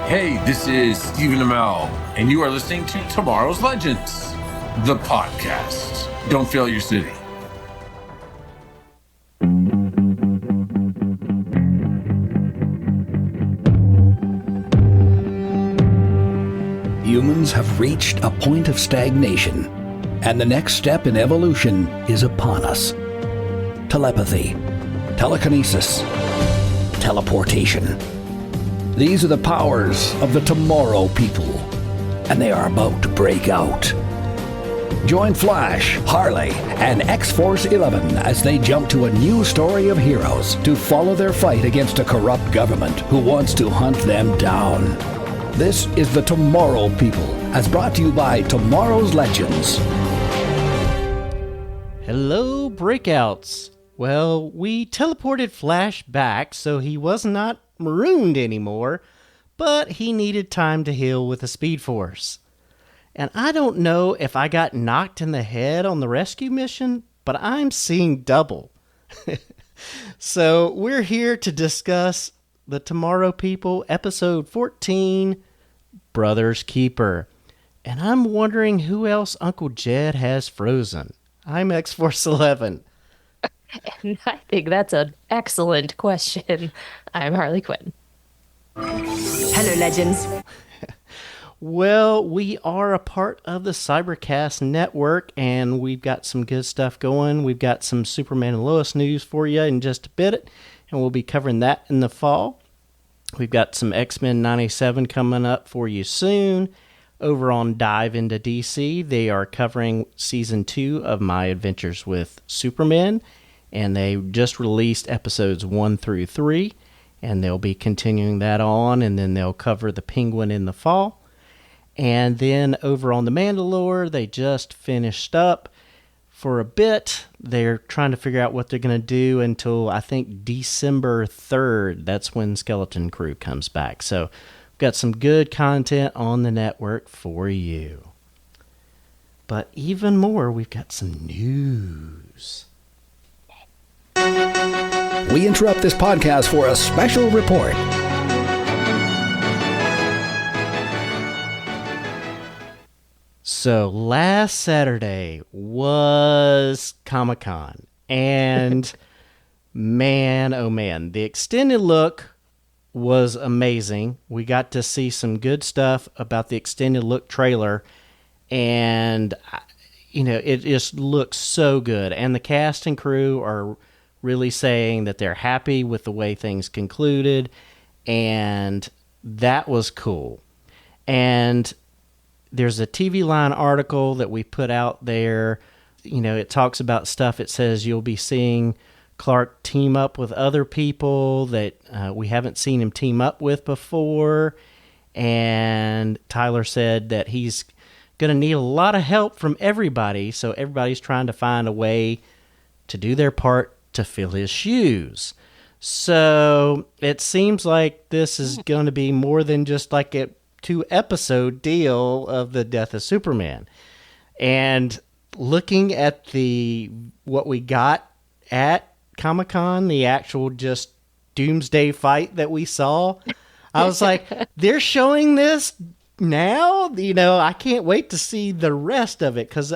Hey, this is Stephen Amell, and you are listening to Tomorrow's Legends, the podcast. Don't fail your city. Humans have reached a point of stagnation, and the next step in evolution is upon us. Telepathy, telekinesis, teleportation. These are the powers of the Tomorrow people, and they are about to break out. Join Flash, Harley, and X-Force 11 as they jump to a new story of heroes to follow their fight against a corrupt government who wants to hunt them down. This is the Tomorrow People, as brought to you by Tomorrow's Legends. Hello, Breakouts. Well, we teleported Flash back, so he was not marooned anymore, but he needed time to heal with the Speed Force. And I don't know if I got knocked in the head on the rescue mission, but I'm seeing double. So we're here to discuss the Tomorrow People, episode 14, Brother's Keeper. And I'm wondering who else Uncle Jed has frozen. I'm X-Force 11. And I think that's an excellent question. I'm Harley Quinn. Hello, Legends. Well, we are a part of the Cybercast network, and we've got some good stuff going. We've got some Superman and Lois news for you in just a bit, and we'll be covering that in the fall. We've got some X-Men 97 coming up for you soon. Over on Dive into DC, they are covering Season 2 of My Adventures with Superman, and they just released episodes 1 through 3, and they'll be continuing that on, and then they'll cover the Penguin in the fall. And then over on The Mandalore, they just finished up for a bit. They're trying to figure out what they're going to do until, I think, December 3rd. That's when Skeleton Crew comes back. So we've got some good content on the network for you. But even more, we've got some news. We interrupt this podcast for a special report. So last Saturday was Comic-Con, and man, oh man, the extended look was amazing. We got to see some good stuff about the extended look trailer, and it just looks so good. And the cast and crew are really saying that they're happy with the way things concluded, and that was cool. And there's a TV Line article that we put out there. It talks about stuff. It says you'll be seeing Clark team up with other people that we haven't seen him team up with before. And Tyler said that he's going to need a lot of help from everybody. So everybody's trying to find a way to do their part to fill his shoes. So it seems like this is going to be more than just like a 2-episode deal of the death of Superman. And looking at what we got at Comic-Con, the actual just doomsday fight that we saw, I was like, they're showing this now? I can't wait to see the rest of it, because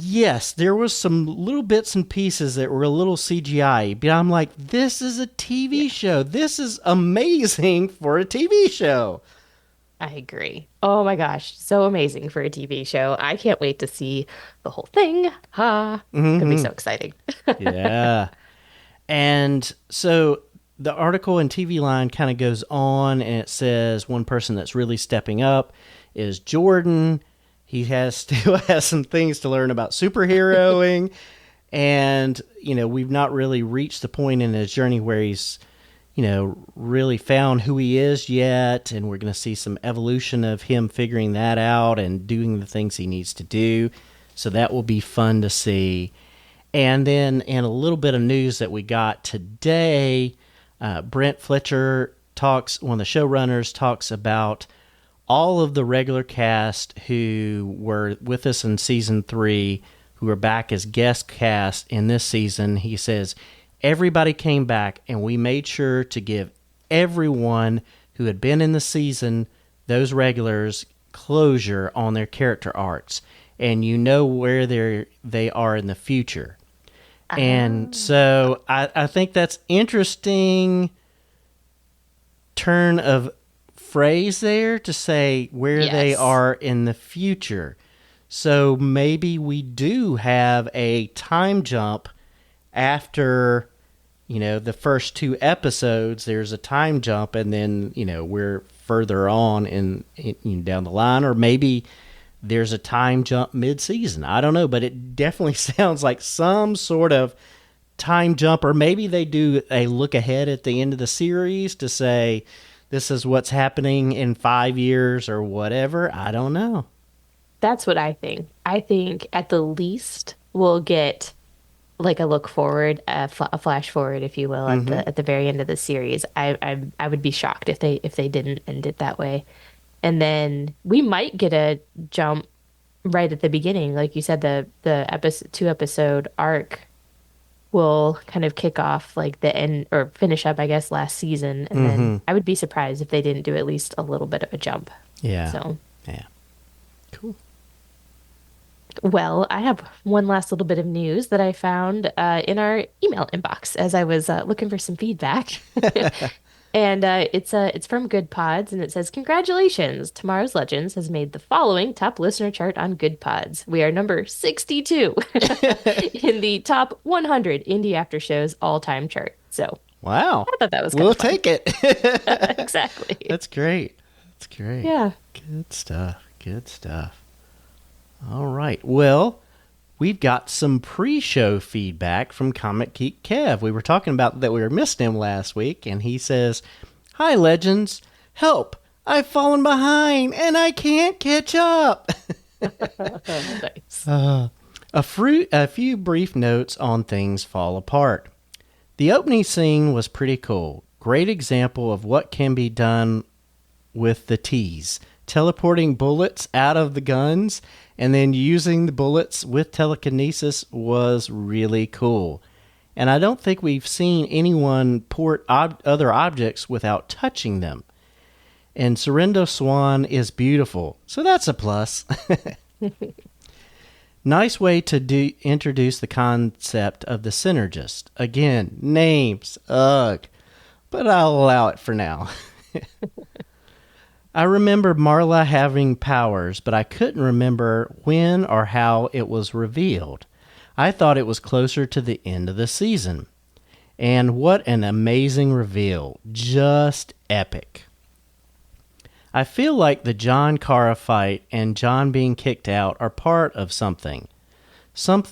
yes, there was some little bits and pieces that were a little CGI, but I'm like, this is a TV show. This is amazing for a TV show. I agree. Oh my gosh, so amazing for a TV show. I can't wait to see the whole thing. It's going to be so exciting. Yeah. And so the article in TV Line kind of goes on, and it says one person that's really stepping up is Jordan. He still has some things to learn about superheroing, and, we've not really reached the point in his journey where he's, really found who he is yet, and we're going to see some evolution of him figuring that out and doing the things he needs to do, so that will be fun to see. And then in a little bit of news that we got today, Brent Fletcher one of the showrunners, talks about all of the regular cast who were with us in season 3, who are back as guest cast in this season. He says everybody came back, and we made sure to give everyone who had been in the season, those regulars, closure on their character arcs, and you know where they are in the future. And so I think that's interesting turn of phrase there to say where they are in the future. So maybe we do have a time jump after, the first 2 episodes. There's a time jump, and then, we're further on in down the line, or maybe there's a time jump mid-season. I don't know, but it definitely sounds like some sort of time jump, or maybe they do a look ahead at the end of the series to say, this is what's happening in 5 years or whatever. I don't know. That's what I think. I think at the least we'll get like a look forward, a flash forward, if you will, at the very end of the series. I would be shocked if they didn't end it that way. And then we might get a jump right at the beginning. Like you said, the 2-episode arc will kind of kick off like the end, or finish up, I guess, last season. And then I would be surprised if they didn't do at least a little bit of a jump. Yeah. So. Yeah. Cool. Well, I have one last little bit of news that I found in our email inbox as I was looking for some feedback. And it's from Good Pods, and it says, "Congratulations! Tomorrow's Legends has made the following top listener chart on Good Pods. We are number 62 in the top 100 indie after shows all-time chart." So, wow, I thought that was we'll fun. take it. Exactly. That's great. That's great. Yeah. Good stuff. Good stuff. All right. Well, we've got some pre-show feedback from Comic Geek Kev. We were talking about that we were missing him last week, and he says, "Hi, Legends. Help! I've fallen behind, and I can't catch up." Nice. A few brief notes on things fall apart. The opening scene was pretty cool. Great example of what can be done with the T's. Teleporting bullets out of the guns and then using the bullets with telekinesis was really cool. And I don't think we've seen anyone port other objects without touching them. And Sorrento Swan is beautiful, so that's a plus. Nice way to introduce the concept of the synergist. Again, names, ugh, but I'll allow it for now. I remember Marla having powers, but I couldn't remember when or how it was revealed. I thought it was closer to the end of the season. And what an amazing reveal. Just epic. I feel like the John Kara fight and John being kicked out are part of something. Some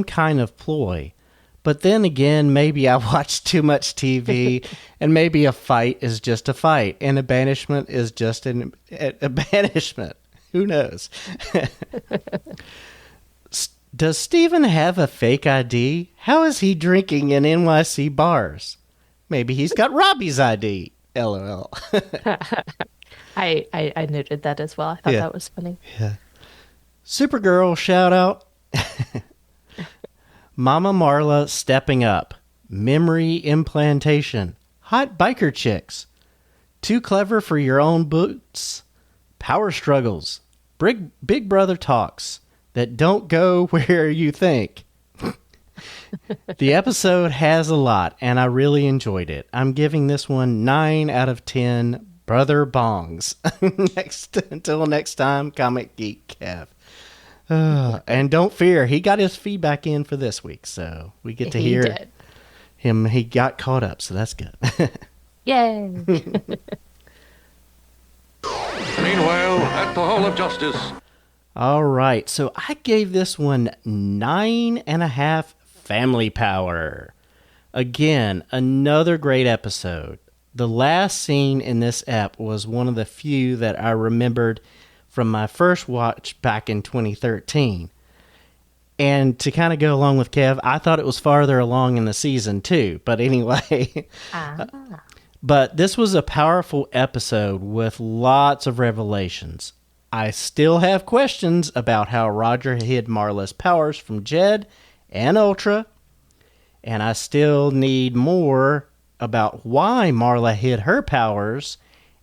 kind of ploy. But then again, maybe I watched too much TV, and maybe a fight is just a fight, and a banishment is just a banishment. Who knows? Does Steven have a fake ID? How is he drinking in NYC bars? Maybe he's got Robbie's ID. LOL. I noted that as well. I thought that was funny. Yeah. Supergirl shout out. Mama Marla stepping up. Memory implantation. Hot biker chicks. Too clever for your own boots. Power struggles. Big brother talks that don't go where you think. The episode has a lot, and I really enjoyed it. I'm giving this one 9 out of 10 brother bongs. Until next time, Comic Geek Kev. And don't fear, he got his feedback in for this week, so we get to hear him. He got caught up, so that's good. Yay! Meanwhile, at the Hall of Justice. All right, so I gave this one 9.5 family power. Again, another great episode. The last scene in this ep was one of the few that I remembered from my first watch back in 2013. And to kind of go along with Kev, I thought it was farther along in the season too. But anyway, but this was a powerful episode with lots of revelations. I still have questions about how Roger hid Marla's powers from Jed and Ultra. And I still need more about why Marla hid her powers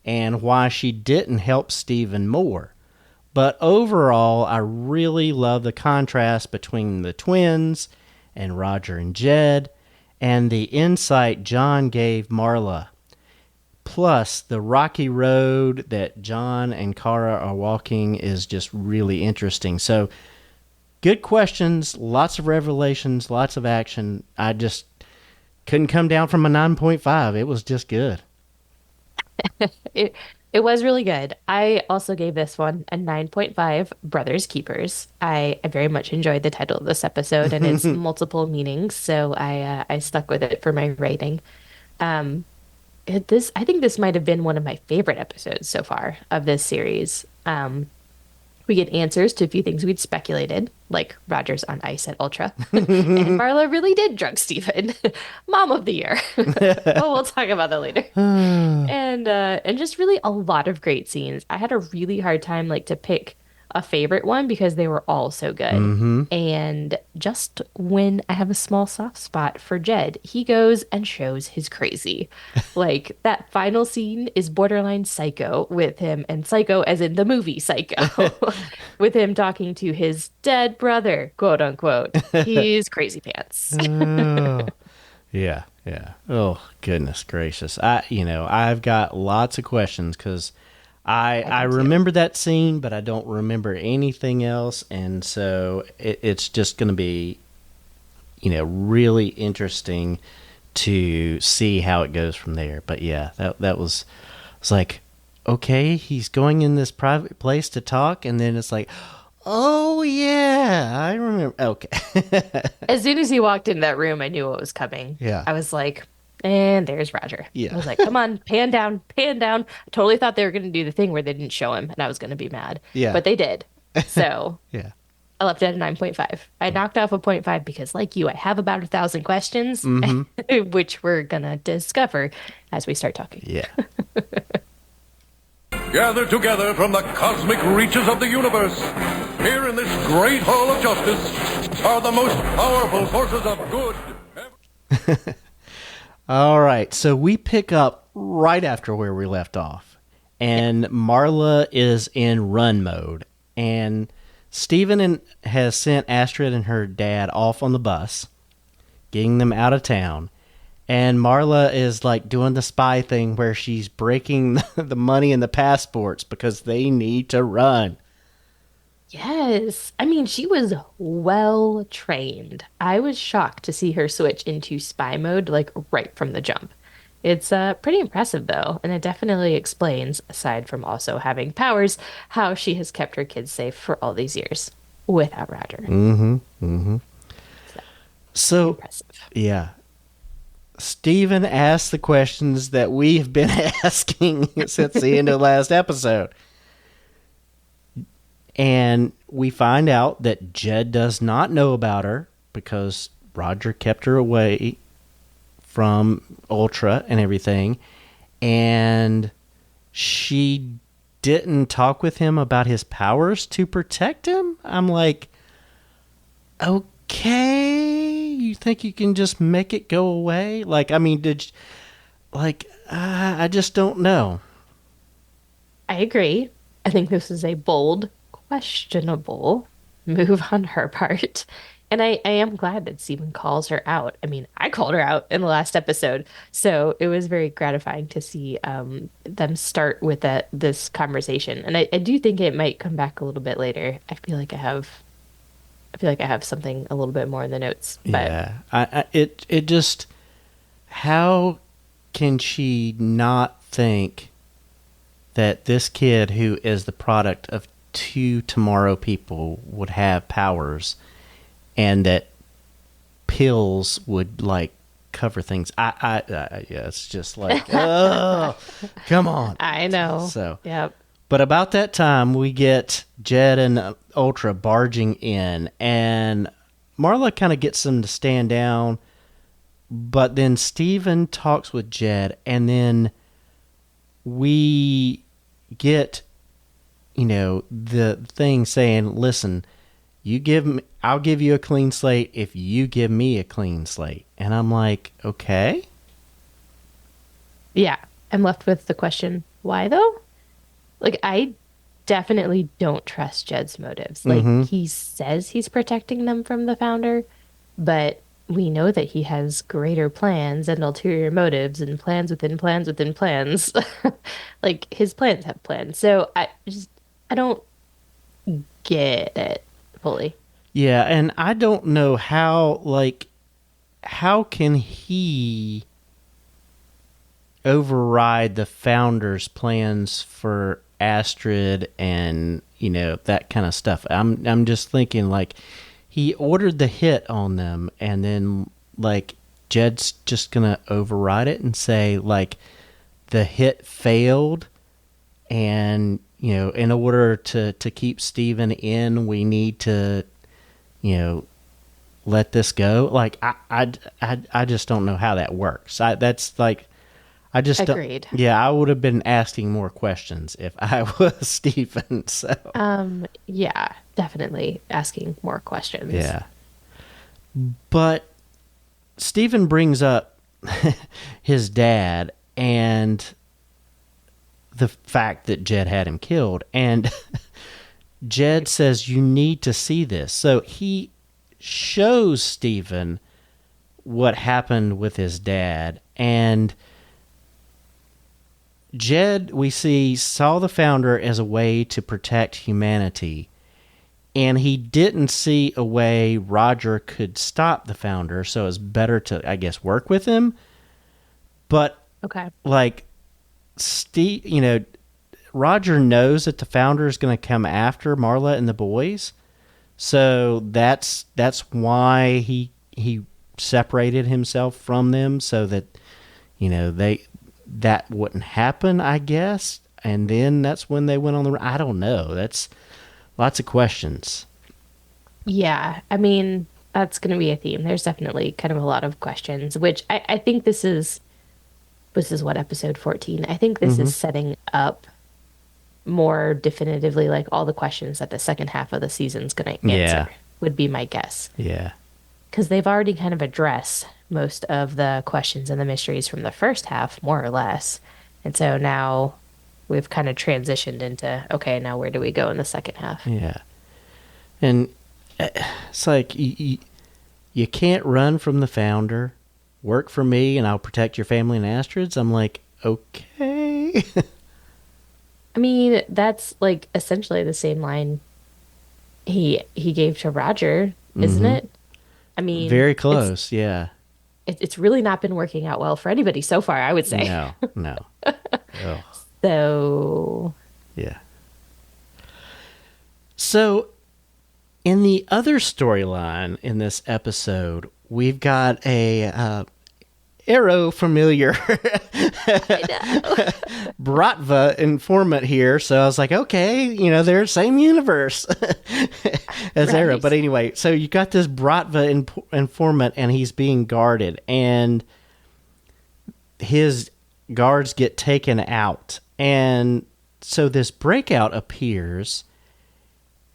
and why she didn't help Steven more. But overall, I really love the contrast between the twins and Roger and Jed, and the insight John gave Marla. Plus, the rocky road that John and Kara are walking is just really interesting. So, good questions, lots of revelations, lots of action. I just couldn't come down from a 9.5. It was just good. It was really good. I also gave this one a 9.5, Brothers Keepers. I very much enjoyed the title of this episode and its multiple meanings, so I stuck with it for my rating. I think this might have been one of my favorite episodes so far of this series. We get answers to a few things we'd speculated, like Roger's on ice at Ultra. And Marla really did drug Steven. Mom of the year. Oh, we'll talk about that later. And just really a lot of great scenes. I had a really hard time to pick a favorite one because they were all so good. And just when I have a small soft spot for Jed, he goes and shows his crazy. That final scene is borderline Psycho with him, and Psycho as in the movie Psycho, with him talking to his dead brother, quote unquote. He's crazy pants. Yeah. Oh, goodness gracious. I've got lots of questions because I remember that scene, but I don't remember anything else, and so it's just going to be, really interesting to see how it goes from there. But yeah, that was like, okay, he's going in this private place to talk, and then it's like, oh yeah, I remember. Okay. As soon as he walked in that room, I knew what was coming. Yeah. I was like, and there's Roger. Yeah. I was like, come on, pan down, pan down. I totally thought they were going to do the thing where they didn't show him, and I was going to be mad. Yeah. But they did. So Yeah. I left it at a 9.5. I knocked off a 0.5 because, like you, I have about 1,000 questions, which we're going to discover as we start talking. Yeah. Gathered together from the cosmic reaches of the universe, here in this great hall of justice, are the most powerful forces of good. All right, so we pick up right after where we left off, and Marla is in run mode, and Steven has sent Astrid and her dad off on the bus, getting them out of town, and Marla is doing the spy thing where she's breaking the money in the passports because they need to run. Yes. I mean, she was well trained. I was shocked to see her switch into spy mode right from the jump. It's pretty impressive, though, and it definitely explains, aside from also having powers, how she has kept her kids safe for all these years without Roger. So impressive. Yeah. Steven asked the questions that we've been asking since the end of the last episode. And we find out that Jed does not know about her because Roger kept her away from Ultra and everything. And she didn't talk with him about his powers to protect him. I'm like, okay, you think you can just make it go away? I just don't know. I agree. I think this is a bold, questionable move on her part. And I am glad that Steven calls her out. I mean, I called her out in the last episode. So it was very gratifying to see them start with this conversation. And I do think it might come back a little bit later. I feel like I have something a little bit more in the notes. But yeah. It just, how can she not think that this kid who is the product of two Tomorrow people would have powers and that pills would cover things? Yeah, it's just oh, come on. I know. So, yep. But about that time, we get Jed and Ultra barging in, and Marla kind of gets them to stand down, but then Steven talks with Jed, and then we get, the thing saying, listen, I'll give you a clean slate if you give me a clean slate. And I'm like, okay. Yeah, I'm left with the question, why though? Like, I definitely don't trust Jed's motives. Like, he says he's protecting them from the founder, but we know that he has greater plans and ulterior motives and plans within plans within plans. Like, his plans have plans. So I don't get it fully. Yeah, and I don't know how can he override the founder's plans for Astrid and, that kind of stuff. I'm just thinking, like, he ordered the hit on them, and then, like, Jed's just gonna override it and say, like, the hit failed, and, in order to keep Steven in, we need to, let this go. Like, I just don't know how that works. That's like, I just Agreed. Yeah, I would have been asking more questions if I was Steven. So Yeah, definitely asking more questions. yeah, but Steven brings up his dad and the fact that Jed had him killed, and Jed says, you need to see this. So he shows Steven what happened with his dad, and Jed, we see, saw the founder as a way to protect humanity, and he didn't see a way Roger could stop the founder, so it's better to, I guess, work with him. But, Okay. like, Roger knows that the founder is going to come after Marla and the boys, so that's why he separated himself from them, so that, that wouldn't happen, I guess. And then that's when they went on the... I don't know. That's lots of questions. Yeah, I mean, that's going to be a theme. There's definitely kind of a lot of questions, which I think this is what, episode 14? I think this is setting up more definitively, like, all the questions that the second half of the season's going to answer, would be my guess. Yeah. Because they've already kind of addressed most of the questions and the mysteries from the first half, more or less. And so now we've kind of transitioned into, okay, now where do we go in the second half? Yeah. And it's like, you can't run from the founder. Work for me and I'll protect your family and Astrid's. I'm like, okay. I mean, that's, like, essentially the same line he gave to Roger, isn't it? I mean, very close. Yeah. It's really not been working out well for anybody so far, I would say. No. Oh. So, Yeah. So, in the other storyline in this episode, we've got a Arrow familiar Bratva informant here. So I was like, okay, they're the same universe as Arrow. Right. But anyway, so you got this Bratva informant, and he's being guarded, and his guards get taken out. And so this breakout appears,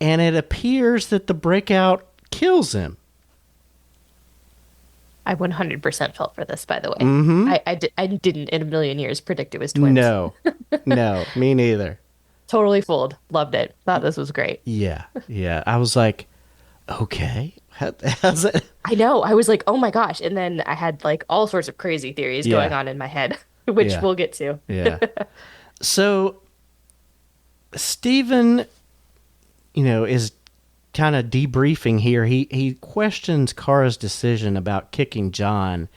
and it appears that the breakout kills him. I 100% felt for this, by the way. I didn't in a million years predict it was twins. No, me neither. Totally fooled. Loved it. Thought this was great. Yeah. I was like, okay, how's it? I know. I was like, oh my gosh. And then I had, like, all sorts of crazy theories going on in my head, which we'll get to. Yeah. So Steven, is kind of debriefing here. He questions Kara's decision about kicking John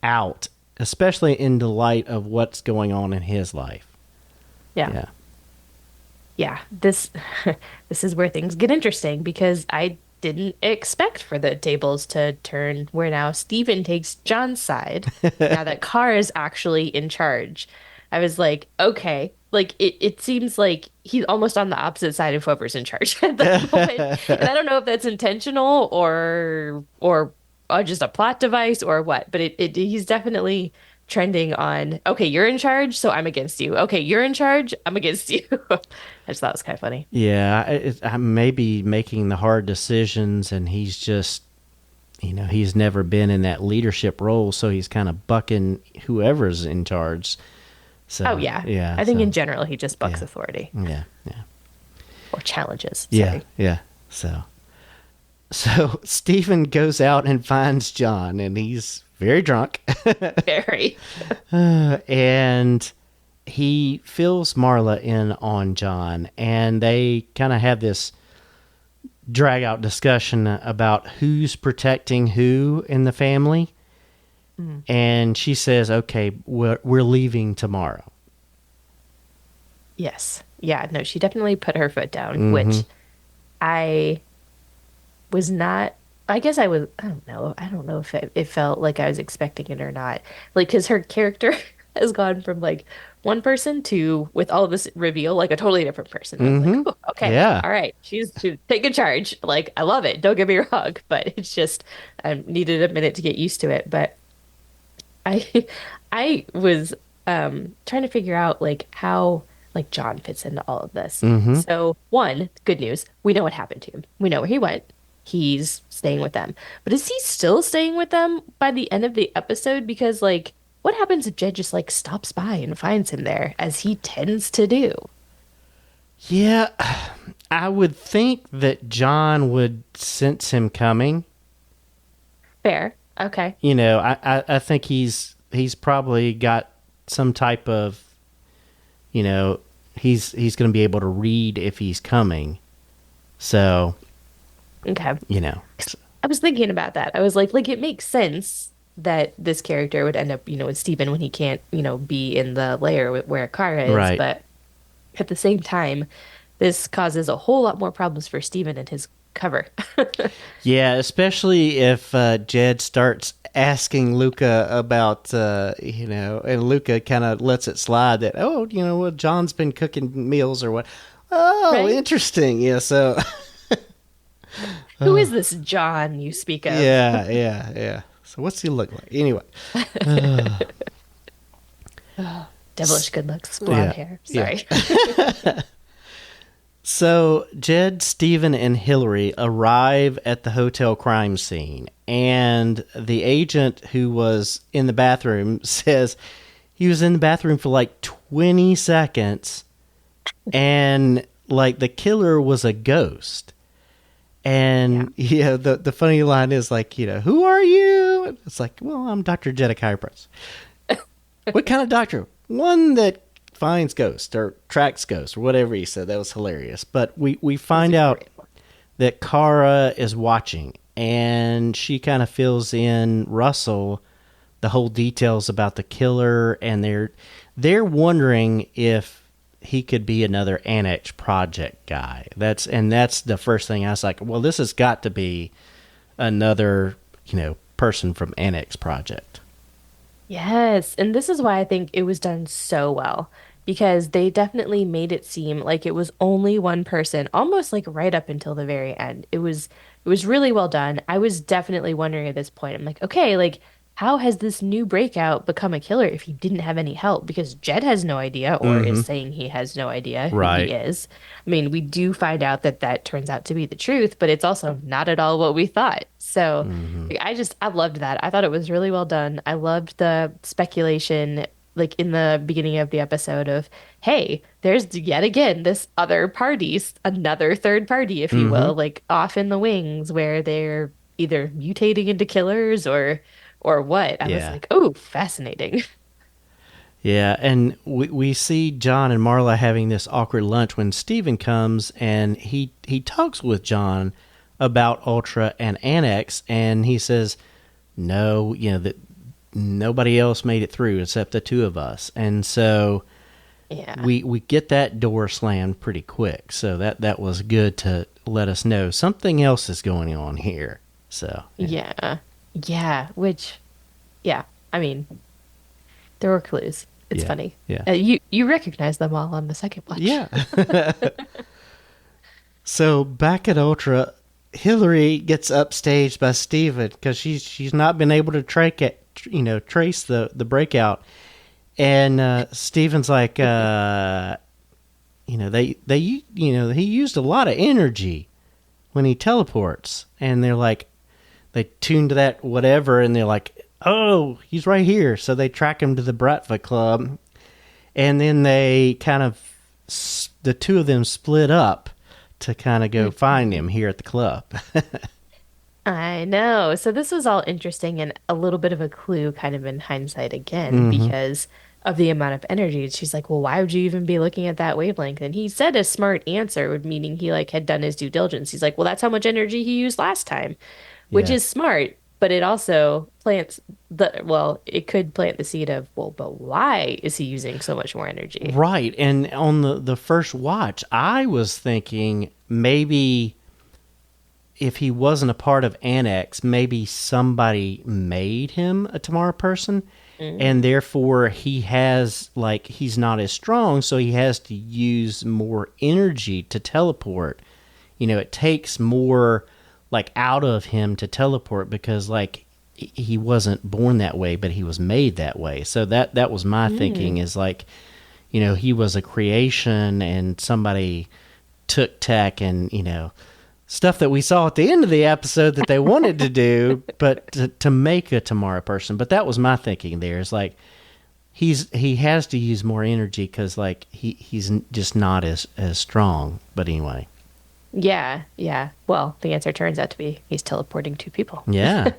out, especially in the light of what's going on in his life. Yeah. This is where things get interesting, because I didn't expect for the tables to turn where now Steven takes John's side now that Kara is actually in charge. I was like, okay, like it seems like he's almost on the opposite side of whoever's in charge at that moment. And I don't know if that's intentional or just a plot device or what, but he's definitely trending on, okay, you're in charge, so I'm against you. Okay, you're in charge, I'm against you. I just thought it was kind of funny. Yeah, I maybe making the hard decisions, and he's just, he's never been in that leadership role, so he's kind of bucking whoever's in charge. So, Oh yeah, yeah. I think so, in general he just bucks yeah. authority yeah. or challenges. Yeah, Sorry. yeah. So Stephen goes out and finds John, and he's very drunk. Very. And he fills Marla in on John, and they kind of have this drag out discussion about who's protecting who in the family. And she says, okay, we're leaving tomorrow. Yes. Yeah. No, she definitely put her foot down, which I was not. I guess I was. I don't know. I don't know if it felt like I was expecting it or not. Like, because her character has gone from like one person to, with all of this reveal, like a totally different person. I was like, "Ooh, okay, Yeah. all right, she's taking charge. Like, I love it. Don't get me wrong, but it's just I needed a minute to get used to it. But I I was trying to figure out like how like John fits into all of this. So one, good news, we know what happened to him. We know where he went. He's staying with them. But is he still staying with them by the end of the episode? Because like what happens if Jed just like stops by and finds him there as he tends to do? Yeah, I would think that John would sense him coming. Fair. Okay. You know, I think he's probably got some type of, you know, he's going to be able to read if he's coming. So, Okay. you know. I was thinking about that. I was like it makes sense that this character would end up, you know, with Steven when he can't, you know, be in the lair where Kara is. Right. But at the same time, this causes a whole lot more problems for Steven and his cover. Yeah, especially if Jed starts asking Luca about, you know, and Luca kind of lets it slide that, oh, you know, well, John's been cooking meals or what. Oh, Right. interesting. Yeah, so. Who is this John you speak of? Yeah. So what's he look like? Anyway. Devilish good looks, blonde Yeah. hair. Yeah. Sorry. So Jed, Stephen, and Hillary arrive at the hotel crime scene, and the agent who was in the bathroom says he was in the bathroom for like 20 seconds, and like the killer was a ghost. And yeah, the funny line is like, you know, who are you? And it's like, well, I'm Dr. Jed, a chiropractor. What kind of doctor? One that finds ghosts or tracks ghosts or whatever he said. That was hilarious. But we find out that Kara is watching, and she kind of fills in Russell the whole details about the killer, and they're wondering if he could be another Annex Project guy. That's the first thing I was like, well, this has got to be another, you know, person from Annex Project. Yes, and this is why I think it was done so well, because they definitely made it seem like it was only one person, almost like right up until the very end. It was really well done. I was definitely wondering at this point. I'm like, okay, like how has this new breakout become a killer if he didn't have any help? Because Jed has no idea, or is saying he has no idea who he is. I mean, we do find out that turns out to be the truth, but it's also not at all what we thought. So like, I loved that. I thought it was really well done. I loved the speculation, like in the beginning of the episode of, hey, there's yet again this other party, another third party, if you will, like off in the wings where they're either mutating into killers or what. I was like, oh, fascinating. Yeah, and we see John and Marla having this awkward lunch when Steven comes, and he talks with John about Ultra and Annex, and he says, no, you know, that nobody else made it through except the two of us. And so we get that door slammed pretty quick. So that was good to let us know something else is going on here. So Yeah, which, I mean, there were clues. It's funny. Yeah. You recognize them all on the second watch. Yeah. So back at Ultra, Hillary gets upstaged by Steven because she's not been able to trace the breakout, and Steven's like, he used a lot of energy when he teleports, and they're like, they tune to that whatever, and they're like, oh, he's right here. So they track him to the Bratva Club, And then they kind of, the two of them split up to kind of go find him here at the club. I know. So this was all interesting and a little bit of a clue kind of in hindsight again because of the amount of energy. She's like, well, why would you even be looking at that wavelength? And he said a smart answer, meaning he like had done his due diligence. He's like, well, that's how much energy he used last time, which Yeah. is smart, but it also it could plant the seed of, well, but why is he using so much more energy? Right. And on the first watch, I was thinking maybe if he wasn't a part of Annex, maybe somebody made him a Tomorrow person. And therefore he has, like, he's not as strong, so he has to use more energy to teleport. You know, it takes more, like, out of him to teleport because, like, he wasn't born that way, but he was made that way. So that was my thinking is, like, you know, he was a creation and somebody took tech and, you know, stuff that we saw at the end of the episode that they wanted to do, but to make a Tomorrow person. But that was my thinking there. Is like he has to use more energy because like he's just not as strong. But anyway. Yeah. Well, the answer turns out to be he's teleporting two people. Yeah.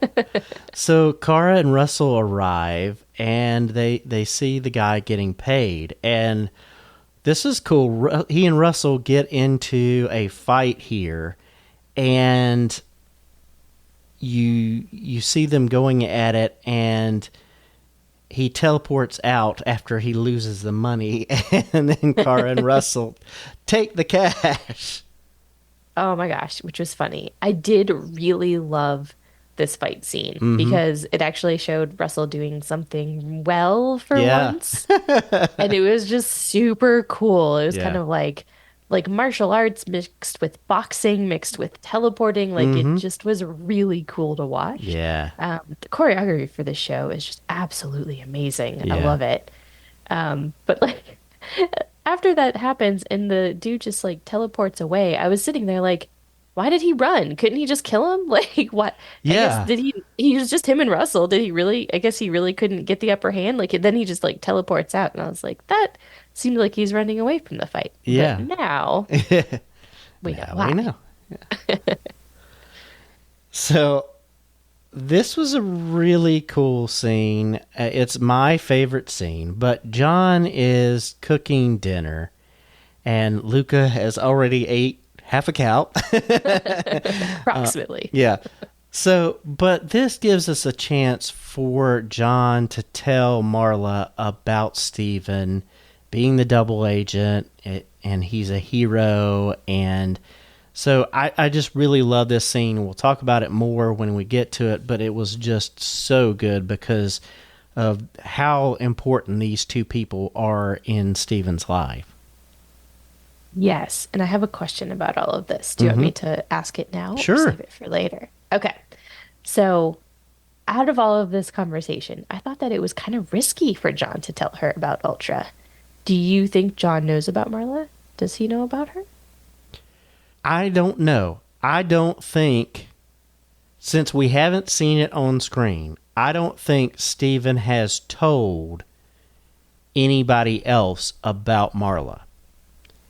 So Kara and Russell arrive and they see the guy getting paid. And this is cool. He and Russell get into a fight here. And you see them going at it, and he teleports out after he loses the money, and then Kara and Russell take the cash. Oh my gosh, which was funny. I did really love this fight scene because it actually showed Russell doing something well for once. And it was just super cool. It was kind of like martial arts mixed with boxing, mixed with teleporting. Like it just was really cool to watch. Yeah. The choreography for this show is just absolutely amazing. Yeah. I love it. But like after that happens and the dude just like teleports away, I was sitting there like, why did he run? Couldn't he just kill him? Like what? Yeah. I guess, he was just him and Russell. Did he really? I guess he really couldn't get the upper hand. Like then he just like teleports out, and I was like, that seemed like he's running away from the fight. Yeah. But now we know why. We know. Yeah. So this was a really cool scene. It's my favorite scene. But John is cooking dinner, and Luca has already ate half a cow. Approximately. Yeah. So, but this gives us a chance for John to tell Marla about Steven being the double agent, and he's a hero. And so I just really love this scene. We'll talk about it more when we get to it, but it was just so good because of how important these two people are in Steven's life. Yes, and I have a question about all of this. Do you want me to ask it now? Sure. Or save it for later. Okay. So, out of all of this conversation, I thought that it was kind of risky for John to tell her about Ultra. Do you think John knows about Marla? Does he know about her? I don't know. I don't think, since we haven't seen it on screen, I don't think Steven has told anybody else about Marla.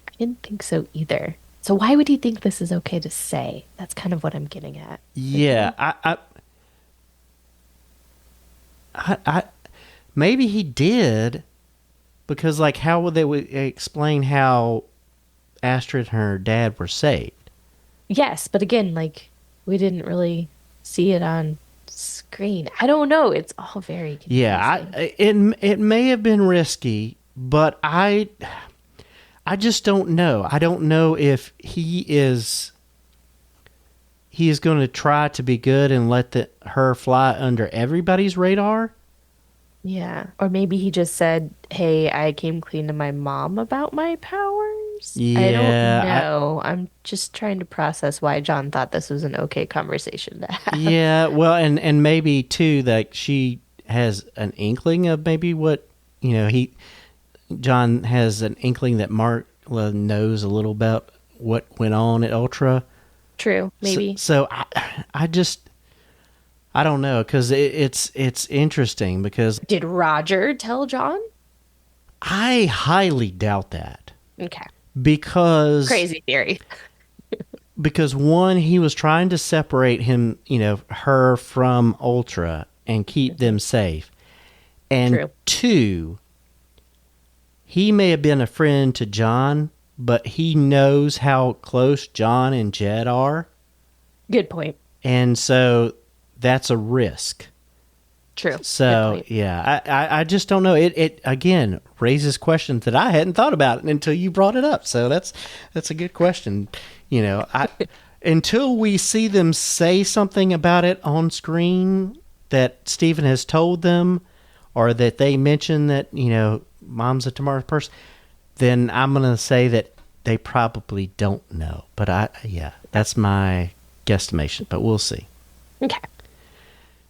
I didn't think so either. So why would he think this is okay to say? That's kind of what I'm getting at. Yeah, I maybe he did, because like how would they explain how Astrid and her dad were saved? Yes, but again, like we didn't really see it on screen. I don't know. It's all very confusing. Yeah, it may have been risky, but I just don't know. I don't know if he is going to try to be good and let her fly under everybody's radar. Yeah. Or maybe he just said, hey, I came clean to my mom about my powers. Yeah, I don't know. I'm just trying to process why John thought this was an okay conversation to have. Yeah, well, and maybe too that she has an inkling of maybe what, you know, John has an inkling that Marla knows a little about what went on at Ultra. True, maybe. So I don't know, because it's interesting because Did Roger tell John? I highly doubt that. Okay. Because Crazy theory. Because one, he was trying to separate him, her from Ultra and keep them safe. And True. two, he may have been a friend to John, but he knows how close John and Jed are. Good point. And so that's a risk. True. So, yeah, I just don't know. It again, raises questions that I hadn't thought about until you brought it up. So that's a good question. Until we see them say something about it on screen that Steven has told them, or that they mention that, mom's a tomorrow person, then I'm going to say that they probably don't know. But that's my guesstimation, but we'll see. Okay.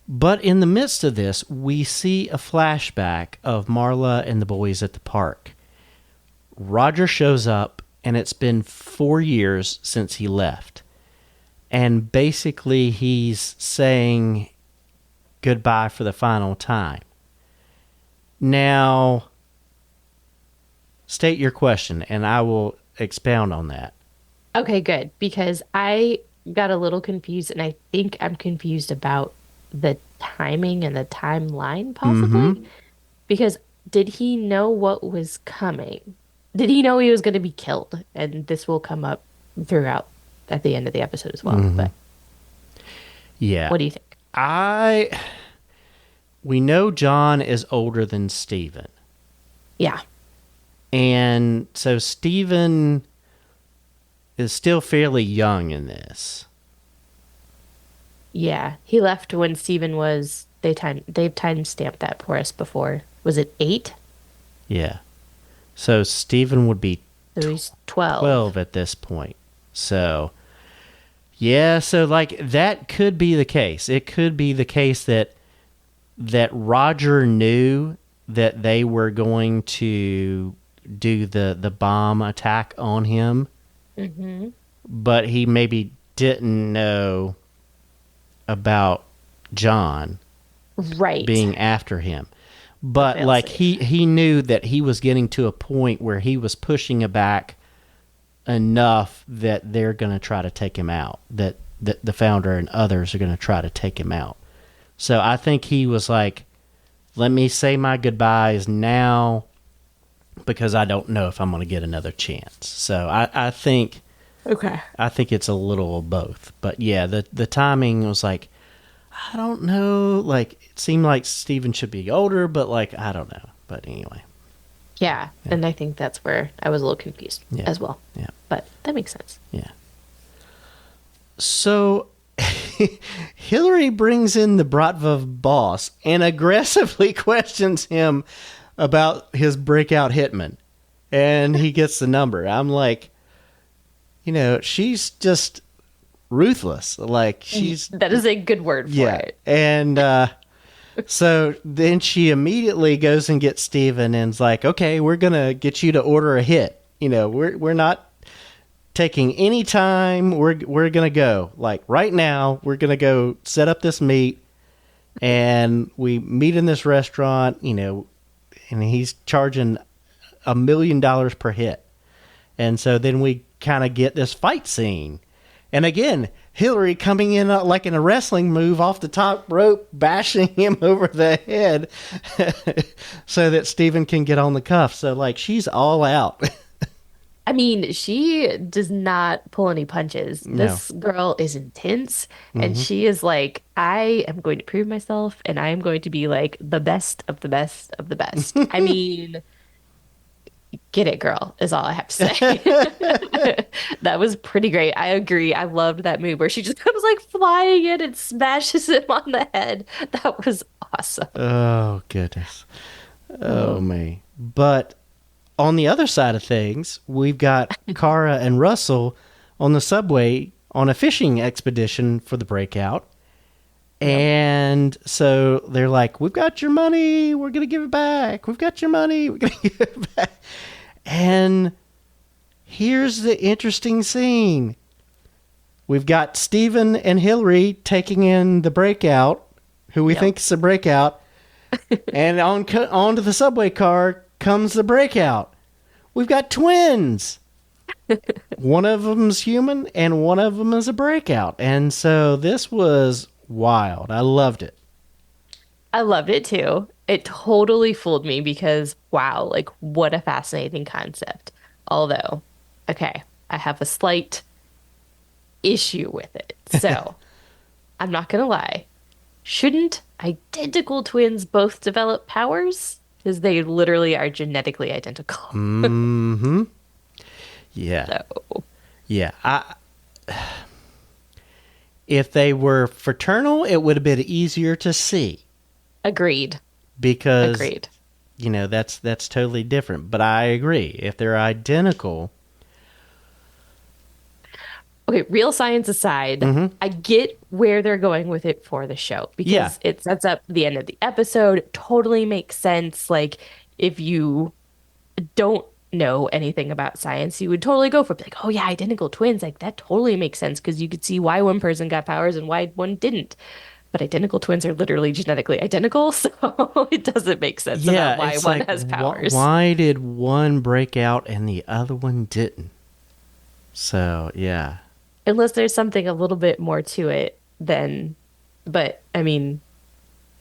But in the midst of this, we see a flashback of Marla and the boys at the park. Roger shows up, and it's been 4 years since he left. And basically, he's saying goodbye for the final time. Now, state your question, and I will expound on that. Okay, good. Because I got a little confused, and I think I'm confused about the timing and the timeline, possibly. Because did he know what was coming? Did he know he was going to be killed? And this will come up throughout at the end of the episode as well. But yeah, what do you think? We know John is older than Steven. Yeah. And so Steven is still fairly young in this. Yeah. He left when Steven was, they've time-stamped that for us before. Was it 8? Yeah. So Steven would be So he's 12. 12 at this point. So, yeah, so like that could be the case. It could be the case that Roger knew that they were going to do the bomb attack on him. But he maybe didn't know about John being after him. But like he knew that he was getting to a point where he was pushing it back enough that they're going to try to take him out, that the founder and others are going to try to take him out. So I think he was like, let me say my goodbyes now because I don't know if I'm going to get another chance. So I think it's a little of both. But yeah, the timing was like, I don't know. Like, it seemed like Steven should be older, but like, I don't know. But anyway. Yeah. And I think that's where I was a little confused as well. Yeah. But that makes sense. Yeah. So Hillary brings in the Bratva boss and aggressively questions him about his breakout hitman. And he gets the number. I'm like, she's just ruthless. Like, that is a good word for it. And so then she immediately goes and gets Steven and's like, okay, we're gonna get you to order a hit. We're not taking any time. We're gonna go, like, right now. We're gonna go set up this meet, and we meet in this restaurant. And he's charging $1 million per hit. And so then we kind of get this fight scene. And again, Hillary coming in like in a wrestling move off the top rope, bashing him over the head so that Steven can get on the cuff. So, like, she's all out. I mean, she does not pull any punches. No. This girl is intense, and she is like, I am going to prove myself, and I am going to be like the best of the best of the best. I mean, get it, girl, is all I have to say. That was pretty great. I agree. I loved that move where she just comes like flying in and smashes him on the head. That was awesome. Oh, goodness. Oh, me. But on the other side of things, we've got Kara and Russell on the subway on a fishing expedition for the breakout. And so they're like, we've got your money. We're going to give it back. We've got your money. We're going to give it back. And here's the interesting scene. We've got Steven and Hillary taking in the breakout, who we think is the breakout. And onto the subway car comes the breakout. We've got twins. One of them's human and one of them is a breakout. And so this was wild. I loved it. I loved it too. It totally fooled me because, wow, like what a fascinating concept. Although, okay, I have a slight issue with it. So, I'm not going to lie. Shouldn't identical twins both develop powers? Because they literally are genetically identical. Mm-hmm. Yeah. So, yeah. If they were fraternal, it would have been easier to see. agreed. Because, Agreed. you know, that's totally different. But I agree. If they're identical... Okay, real science aside, I get where they're going with it for the show because it sets up the end of the episode. It totally makes sense. Like, if you don't know anything about science, you would totally go for it. Like, oh yeah, identical twins. Like, that totally makes sense because you could see why one person got powers and why one didn't. But identical twins are literally genetically identical, so it doesn't make sense about why it's one like, has powers. Why did one break out and the other one didn't? So, yeah. Unless there's something a little bit more to it than, but I mean,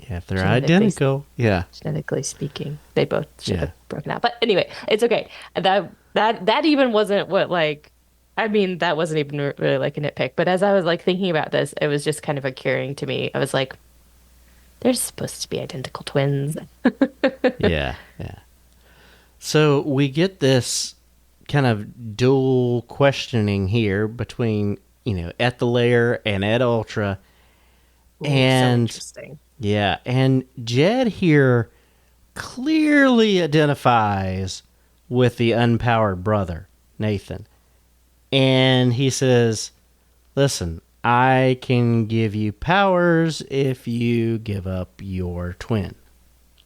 Yeah, if they're identical, genetically speaking, they both should have broken out. But anyway, it's okay. That even wasn't what, like, I mean, that wasn't even really like a nitpick. But as I was like thinking about this, it was just kind of occurring to me. I was like, they're supposed to be identical twins. yeah. So we get this kind of dual questioning here between, you know, at the layer and at Ultra. And so interesting. Yeah, and Jed here clearly identifies with the unpowered brother, Nathan. And he says, listen, I can give you powers if you give up your twin.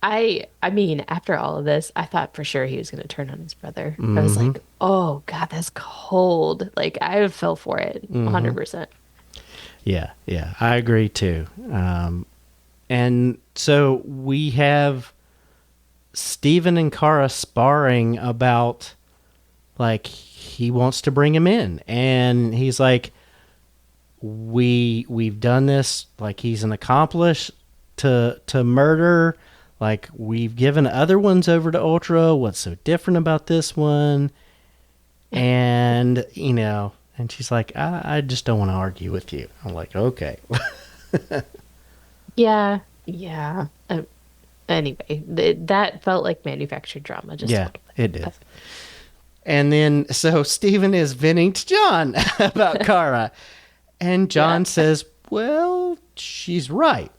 I mean, after all of this, I thought for sure he was going to turn on his brother. I was like, oh, God, that's cold. Like, I fell for it 100%. Yeah, I agree too. And so we have Steven and Kara sparring about, like, he wants to bring him in. And he's like, we've done this, like, he's an accomplice to murder. Like, we've given other ones over to Ultra. What's so different about this one? And, you know, and she's like, I just don't want to argue with you. I'm like, okay. Yeah. Anyway, that felt like manufactured drama. Just yeah, it did. And then, so Steven is venting to John about Kara. And John says, well, she's right.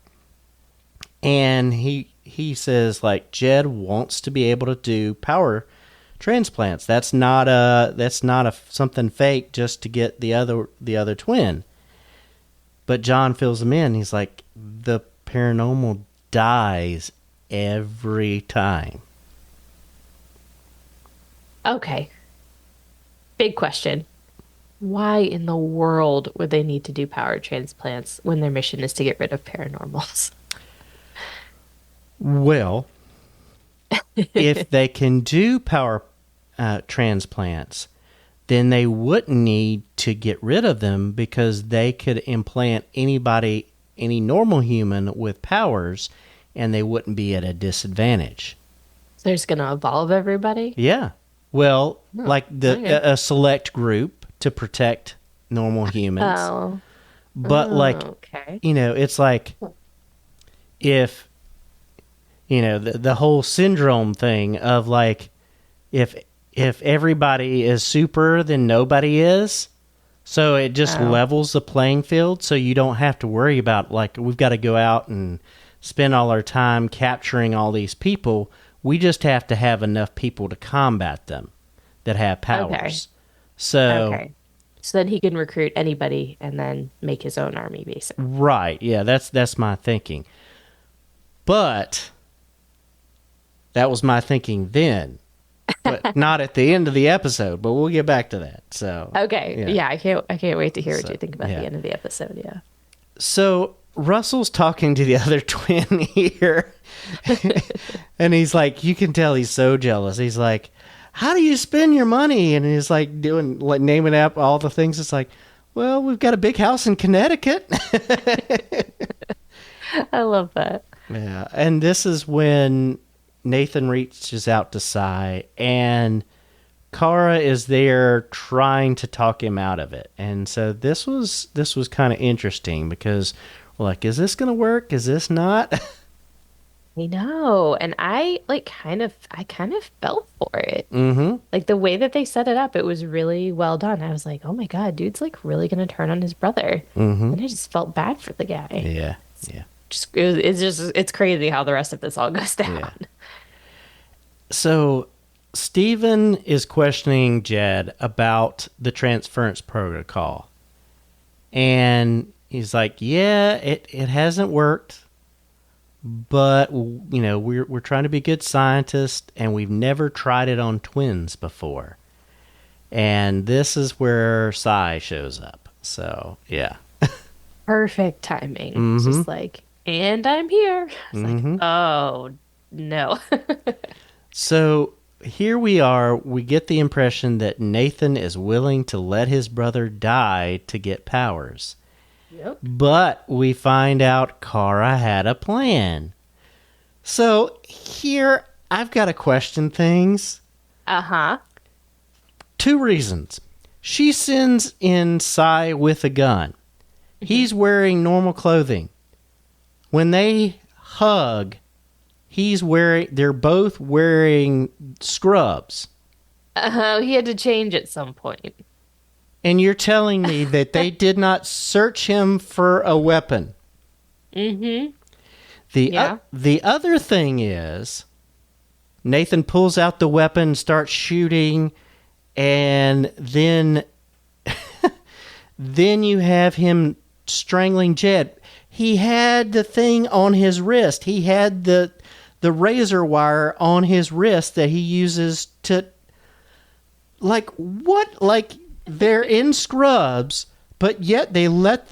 And he says, like, Jed wants to be able to do power transplants. That's not a something fake just to get the other twin. But John fills him in. He's like, the paranormal dies every time. Okay. Big question. Why in the world would they need to do power transplants when their mission is to get rid of paranormals? Well, if they can do power transplants, then they wouldn't need to get rid of them because they could implant any normal human with powers, and they wouldn't be at a disadvantage. So they're just going to evolve everybody? Yeah. Well, like a select group to protect normal humans. Oh. But okay. You know, it's like if, you know, the whole syndrome thing of like, if everybody is super, then nobody is. So it just levels the playing field. So you don't have to worry about, like, we've got to go out and spend all our time capturing all these people. We just have to have enough people to combat them that have powers. Okay. So then he can recruit anybody and then make his own army, basically. Right. Yeah, that's my thinking. But that was my thinking then. But not at the end of the episode, but we'll get back to that. So okay. Yeah, I can't wait to hear what you think about the end of the episode, yeah. So Russell's talking to the other twin here. And he's like, you can tell he's so jealous. He's like, how do you spend your money? And he's like naming up all the things. It's like, well, we've got a big house in Connecticut. I love that. Yeah. And this is when Nathan reaches out to Sai, and Kara is there trying to talk him out of it. And so this was kind of interesting because we're like, is this going to work? Is this not? I know. And I kind of fell for it. Mm-hmm. Like the way that they set it up, it was really well done. I was like, oh my God, dude's like really going to turn on his brother. Mm-hmm. And I just felt bad for the guy. Yeah. Yeah. It's crazy how the rest of this all goes down. Yeah. So Steven is questioning Jed about the transference protocol. And he's like, yeah, it hasn't worked. But, you know, we're trying to be good scientists, and we've never tried it on twins before. And this is where Sai shows up. So, yeah. Perfect timing. Mm-hmm. It's just like, and I'm here. It's like, oh, no. So here we are. We get the impression that Nathan is willing to let his brother die to get powers. Yep. But we find out Kara had a plan. So here, I've got to question things. Uh-huh. 2 reasons. She sends in Sai with a gun. He's wearing normal clothing. When they hug, they're both wearing scrubs. He had to change at some point. And you're telling me that they did not search him for a weapon. Mm-hmm. The other thing is, Nathan pulls out the weapon, starts shooting, and then then you have him strangling Jed. He had the thing on his wrist. He had the razor wire on his wrist that he uses to, like, what? Like, they're in scrubs, but yet they let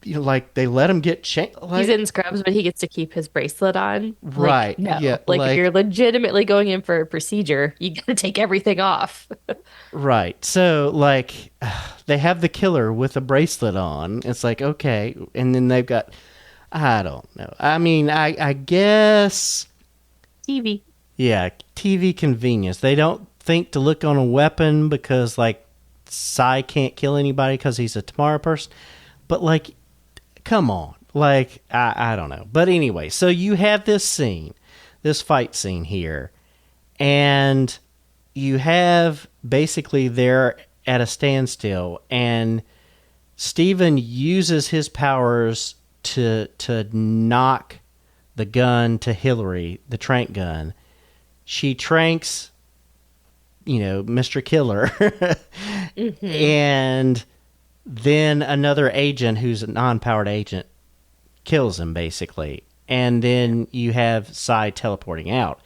him get changed. Like, He's in scrubs, but he gets to keep his bracelet on. Right. Like, no. Yeah, like if you're legitimately going in for a procedure, you got to take everything off. right. So, like, they have the killer with a bracelet on. It's like, okay. And then they've got, I don't know. I mean, I guess. TV. Yeah, TV convenience. They don't think to look on a weapon because, like, Sai can't kill anybody because he's a tomorrow person. But, like, come on. Like, I don't know. But anyway, so you have this fight scene here. And you have basically they're at a standstill. And Steven uses his powers to knock the gun to Hillary, the trank gun. She tranks, Mr. Killer. Mm-hmm. And then another agent who's a non-powered agent kills him, basically. And then you have Sai teleporting out.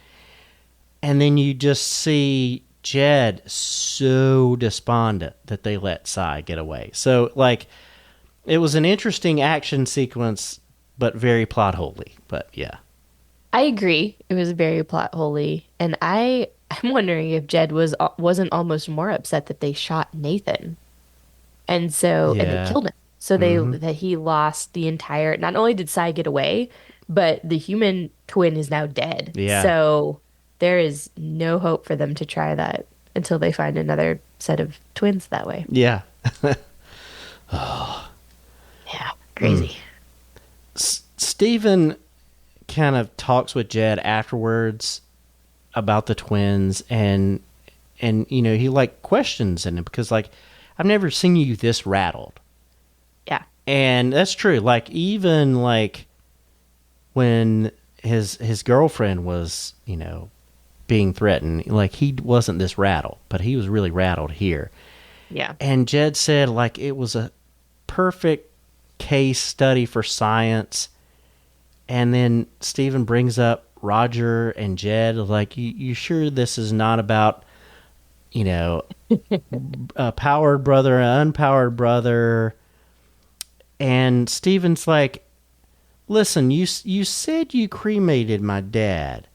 And then you just see Jed so despondent that they let Sai get away. So, like, it was an interesting action sequence, but very plot holey. But, yeah. I agree. It was very plot holey. And I'm wondering if Jed wasn't almost more upset that they shot Nathan. And so, and they killed him. So that he lost the entire, not only did Sai get away, but the human twin is now dead. Yeah. So there is no hope for them to try that until they find another set of twins that way. Yeah. Yeah. Crazy. Steven kind of talks with Jed afterwards about the twins and he like questions in it because like, I've never seen you this rattled. Yeah. And that's true. Like, even like when his girlfriend was, being threatened, like he wasn't this rattled, but he was really rattled here. Yeah. And Jed said like it was a perfect case study for science. And then Steven brings up Roger and Jed, like, you sure this is not about, a powered brother, an unpowered brother? And Steven's like, listen, you said you cremated my dad,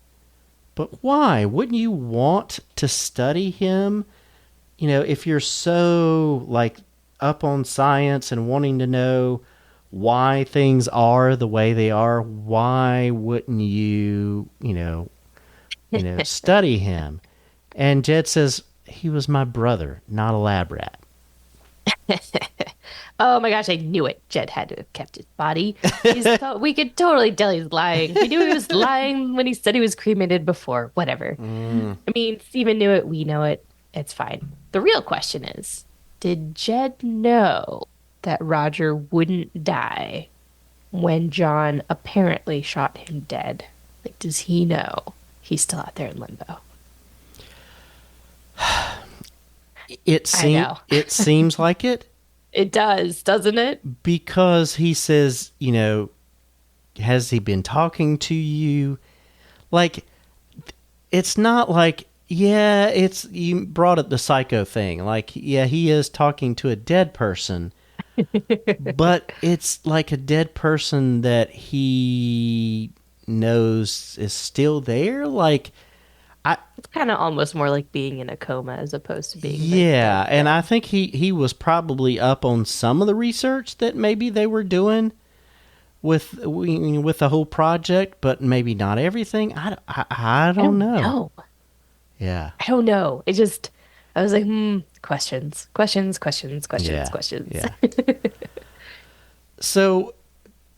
but why? Wouldn't you want to study him? You know, if you're so, like, up on science and wanting to know why things are the way they are, why wouldn't you, study him? And Jed says, he was my brother, not a lab rat. Oh my gosh, I knew it. Jed had to have kept his body. We could totally tell he's lying. We knew he was lying when he said he was cremated before. Whatever. I mean, Steven knew it. We know it. It's fine. The real question is, did Jed know that Roger wouldn't die when John apparently shot him dead? Like, does he know he's still out there in limbo? It seems like it. It does, doesn't it? Because he says, has he been talking to you? Like, it's not like, you brought up the psycho thing. Like, yeah, he is talking to a dead person, but it's like a dead person that he knows is still there. Like, it's kind of almost more like being in a coma as opposed to being yeah, and I think he was probably up on some of the research that maybe they were doing with the whole project, but maybe not everything. I don't know. Yeah, I don't know. I was like, questions. Yeah. So,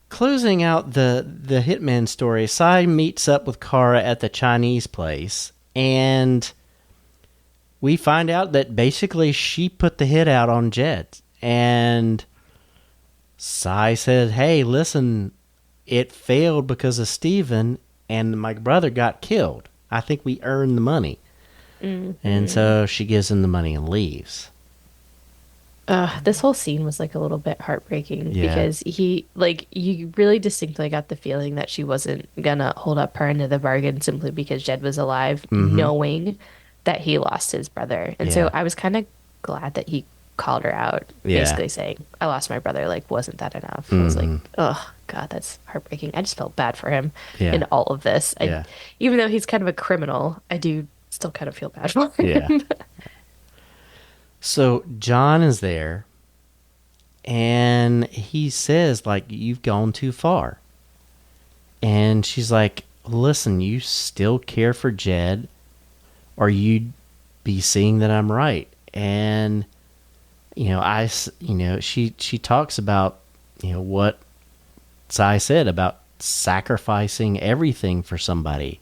closing out the Hitman story, Sai meets up with Kara at the Chinese place, and we find out that basically she put the hit out on Jed. And Sai said, hey, listen, it failed because of Steven, and my brother got killed. I think we earned the money. Mm-hmm. And so she gives him the money and leaves. This whole scene was like a little bit heartbreaking because you really distinctly got the feeling that she wasn't gonna hold up her end of the bargain simply because Jed was alive, knowing that he lost his brother. And so I was kind of glad that he called her out, basically saying, I lost my brother, like, wasn't that enough? I was like, oh God, that's heartbreaking. I just felt bad for him in all of this. Even though he's kind of a criminal, I do still kind of feel bad for him. So John is there, and he says, like, you've gone too far. And she's like, listen, you still care for Jed, or you'd be seeing that I'm right. And, she talks about, what Sai said about sacrificing everything for somebody.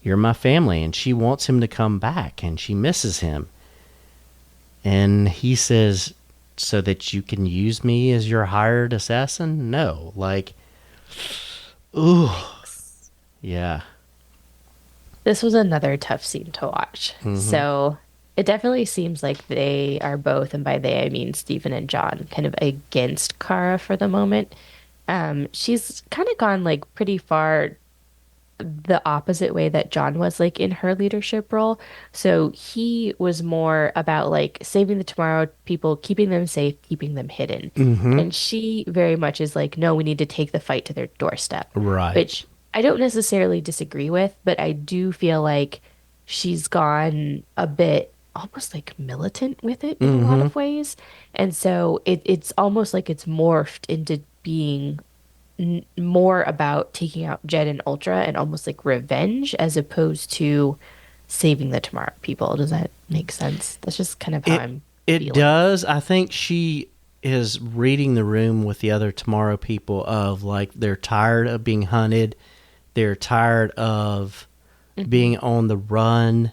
You're my family, and she wants him to come back, and she misses him. And he says, so that you can use me as your hired assassin? No. Like, ooh. Yeah. This was another tough scene to watch. So it definitely seems like they are both, and by they I mean Stephen and John, kind of against Kara for the moment. She's kind of gone like pretty far the opposite way that John was, like, in her leadership role. So he was more about, like, saving the tomorrow people, keeping them safe, keeping them hidden. And she very much is like, no, we need to take the fight to their doorstep. Right. Which I don't necessarily disagree with, but I do feel like she's gone a bit almost like militant with it in a lot of ways. And so it's almost like it's morphed into being more about taking out Jed and Ultra and almost like revenge as opposed to saving the tomorrow people. Does that make sense? That's just kind of how I'm feeling. It does. I think she is reading the room with the other tomorrow people of, like, they're tired of being hunted. They're tired of being on the run.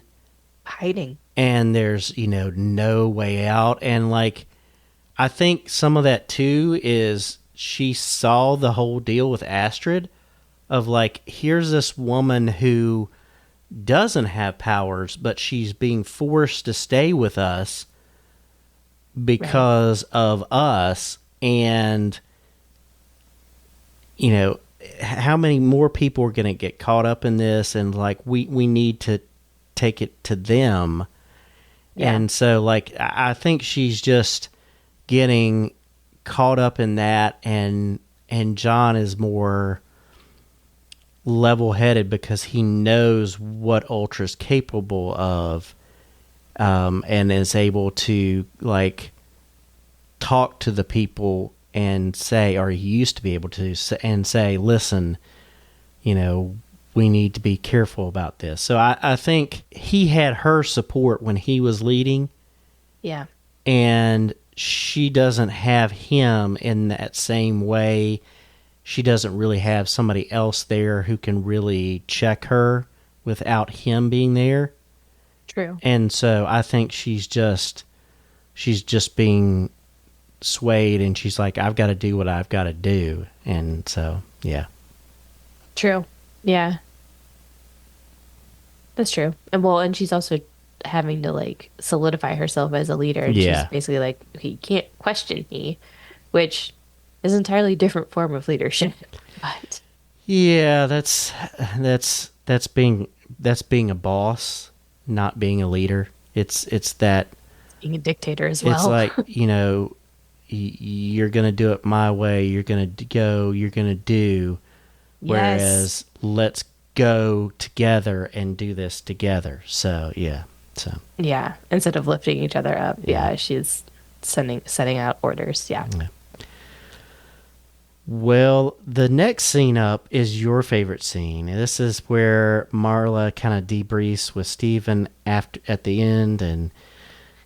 Hiding. And there's, no way out. And, like, I think some of that too is she saw the whole deal with Astrid of, like, here's this woman who doesn't have powers, but she's being forced to stay with us because of us. And, how many more people are going to get caught up in this? And, like, we need to take it to them. And so, like, I think she's just getting caught up in that, and and John is more level-headed because he knows what Ultra's capable of, and is able to like talk to the people and say, or he used to be able to, and say, listen, you know, we need to be careful about this. So I think he had her support when he was leading. Yeah. And she doesn't have him in that same way. She doesn't really have somebody else there who can really check her without him being there. True. And so I think she's just being swayed, and she's like, I've got to do what I've got to do. And so, yeah. True. Yeah. That's true. And she's also having to like solidify herself as a leader. And Yeah. she's basically like, okay, you can't question me, which is an entirely different form of leadership. But Yeah, that's being a boss, not being a leader. It's that being a dictator as well. it's like, you know, you're going to do it my way. You're going to go, you're going to do. Whereas let's go together and do this together. So, yeah. So, yeah. Instead of lifting each other up. Yeah. She's setting out orders. Yeah. Well, the next scene up is your favorite scene. This is where Marla kind of debriefs with Steven at the end, and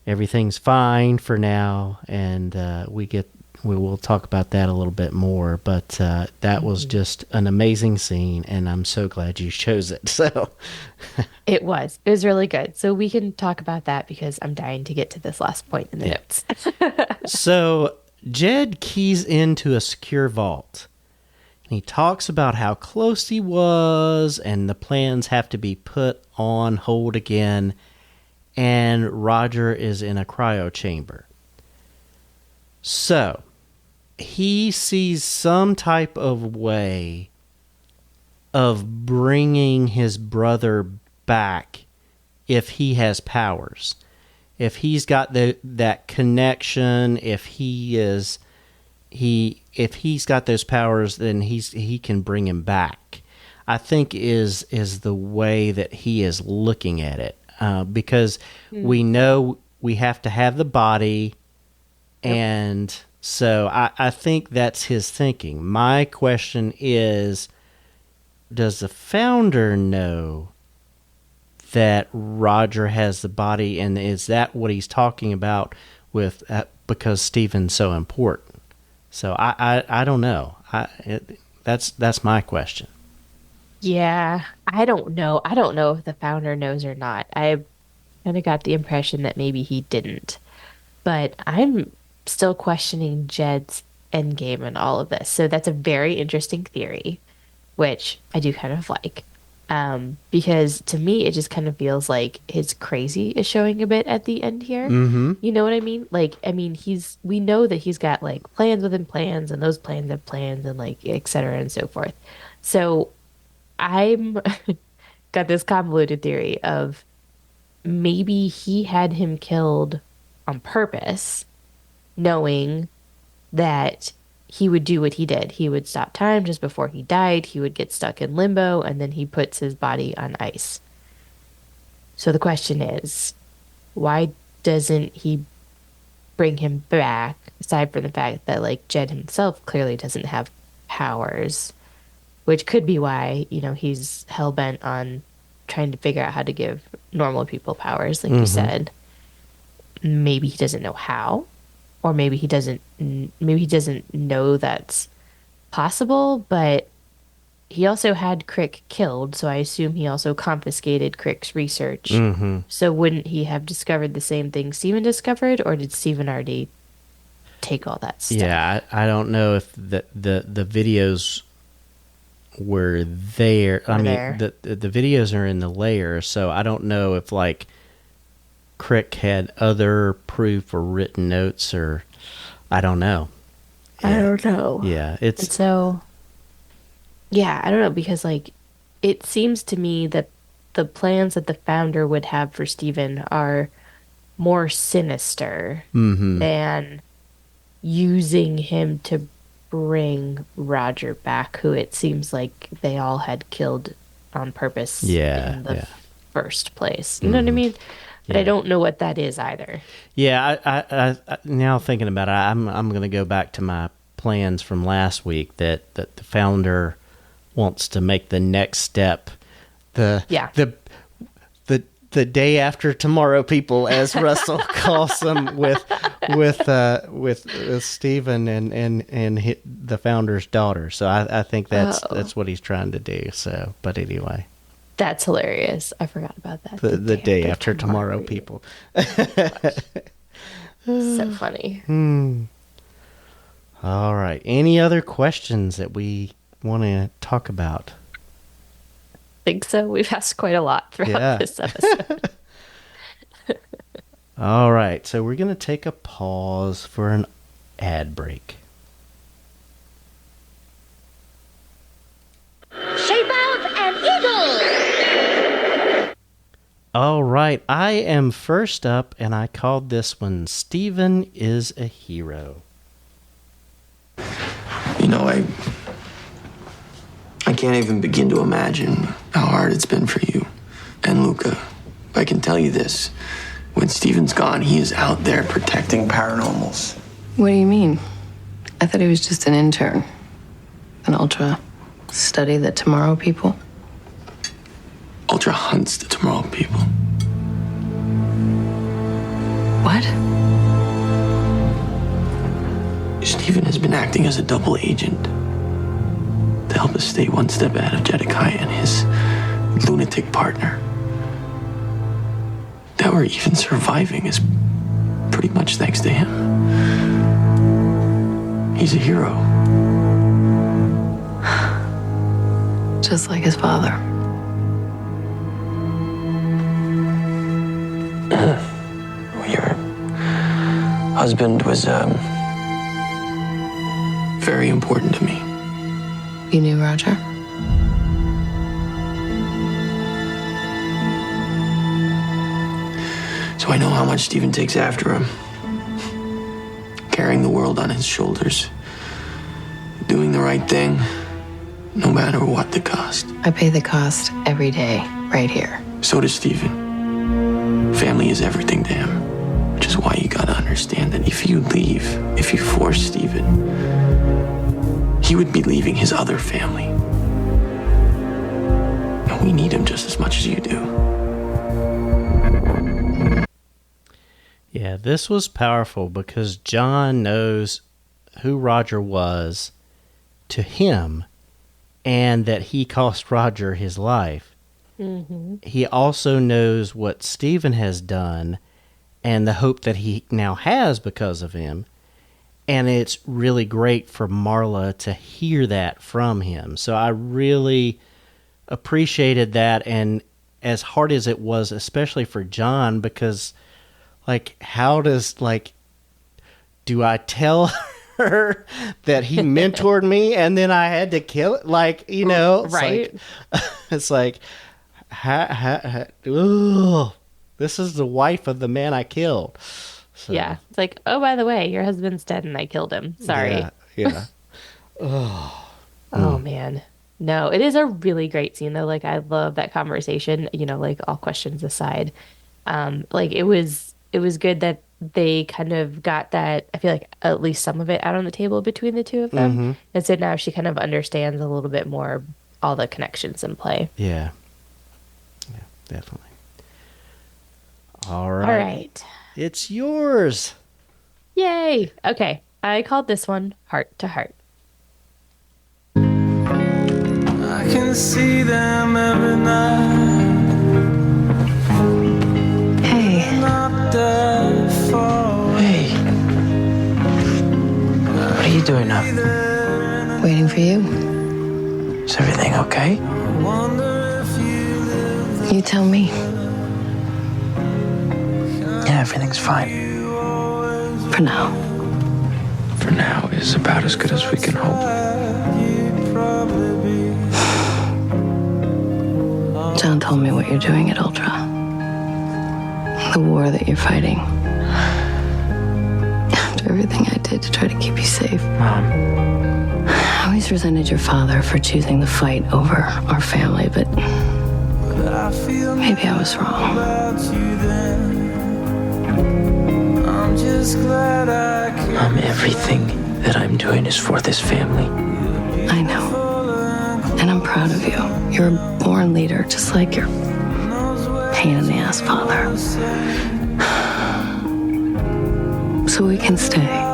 everything's fine for now. And we will talk about that a little bit more. But that was just an amazing scene, and I'm so glad you chose it. So It was really good. So we can talk about that because I'm dying to get to this last point in the notes. So Jed keys into a secure vault. And he talks about how close he was, and the plans have to be put on hold again, and Roger is in a cryo chamber. So he sees some type of way of bringing his brother back if he has powers. If he's got that connection, if he's got those powers, then he can bring him back. I think is the way that he is looking at it, because we know we have to have the body, and so I think that's his thinking. My question is, does the founder know that Roger has the body, and is that what he's talking about with because Steven's so important? So I don't know. That's my question. Yeah, I don't know. I don't know if the founder knows or not. I kind of got the impression that maybe he didn't. But I'm still questioning Jed's endgame and all of this. So that's a very interesting theory, which I do kind of like. Because to me, it just kind of feels like his crazy is showing a bit at the end here. Mm-hmm. You know what I mean? Like, I mean, we know that he's got like plans within plans, and those plans have plans, and like, et cetera, and so forth. So I'm got this convoluted theory of maybe he had him killed on purpose, knowing that he would do what he did. He would stop time just before he died. He would get stuck in limbo, and then he puts his body on ice. So the question is, why doesn't he bring him back, aside from the fact that, like, Jed himself clearly doesn't have powers, which could be why, you know, he's hell-bent on trying to figure out how to give normal people powers, like you said. Maybe he doesn't know how. Or maybe he doesn't know that's possible, but he also had Crick killed, so I assume he also confiscated Crick's research. So wouldn't he have discovered the same thing Steven discovered, or did Steven already take all that stuff? Yeah, I don't know if the videos were there. I mean, the videos are in the layer, so I don't know if, like, Crick had other proof or written notes, or I don't know. I don't know. Yeah, And so, yeah, I don't know, because, like, it seems to me that the plans that the founder would have for Steven are more sinister than using him to bring Roger back, who it seems like they all had killed on purpose in the first place. You know what I mean? But I don't know what that is either. Yeah, I now thinking about it, I'm going to go back to my plans from last week that the founder wants to make the next step the day after tomorrow people, as Russell calls them, with Stephen and the founder's daughter. So I think that's what he's trying to do. So, but anyway. That's hilarious. I forgot about that. The day after tomorrow people. So funny. All right. Any other questions that we want to talk about? I think so. We've asked quite a lot throughout this episode. All right. So we're going to take a pause for an ad break. Shape out an eagle! All right, I am first up, and I called this one Stephen is a Hero. You know, I can't even begin to imagine how hard it's been for you and Luca. But I can tell you this, when Stephen's gone, he is out there protecting paranormals. What do you mean? I thought he was just an intern. An Ultra study the tomorrow people. Ultra hunts the tomorrow people. What? Stephen has been acting as a double agent to help us stay one step ahead of Jedediah and his lunatic partner. That we're even surviving is pretty much thanks to him. He's a hero. Just like his father. Your husband was very important to me. You knew Roger? So I know how much Stephen takes after him. Carrying the world on his shoulders. Doing the right thing, no matter what the cost. I pay the cost every day, right here. So does Stephen. Family is everything to him. Which is why you gotta understand that if you leave, if you force Stephen, he would be leaving his other family. And we need him just as much as you do. Yeah, this was powerful because John knows who Roger was to him and that he cost Roger his life. Mm-hmm. He also knows what Stephen has done and the hope that he now has because of him. And it's really great for Marla to hear that from him. So I really appreciated that. And as hard as it was, especially for John, because, like, how does, like, do I tell her that he mentored me and then I had to kill it? Like, you know, it's right. It's like, ugh, this is the wife of the man I killed. So, yeah. It's like, oh, by the way, your husband's dead and I killed him. Sorry. Yeah. Oh, man. No, it is a really great scene, though. Like, I love that conversation, you know, like, all questions aside. Like, it was good that they kind of got that, I feel like, at least some of it out on the table between the two of them. Mm-hmm. And so now she kind of understands a little bit more all the connections in play. Yeah. Yeah, definitely. All right. All right. It's yours. Yay. Okay. I called this one Heart to Heart. I can see them every night. Hey. Not that far. Hey. What are you doing up? Waiting for you. Is everything okay? You tell me. Yeah, everything's fine. For now. For now is about as good as we can hope. John told me what you're doing at Ultra. The war that you're fighting. After everything I did to try to keep you safe. Mom, always resented your father for choosing the fight over our family, but maybe I was wrong. Mom, everything that I'm doing is for this family. I know. And I'm proud of you. You're a born leader, just like your pain in the ass father. So we can stay.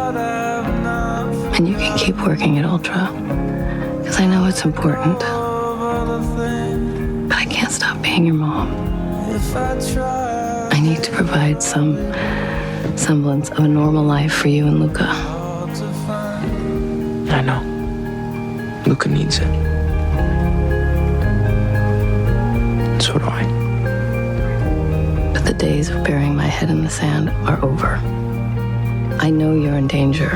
And you can keep working at Ultra. Because I know it's important. But I can't stop being your mom. I need to provide some semblance of a normal life for you and Luca. I know. Luca needs it. So do I. But the days of burying my head in the sand are over. I know you're in danger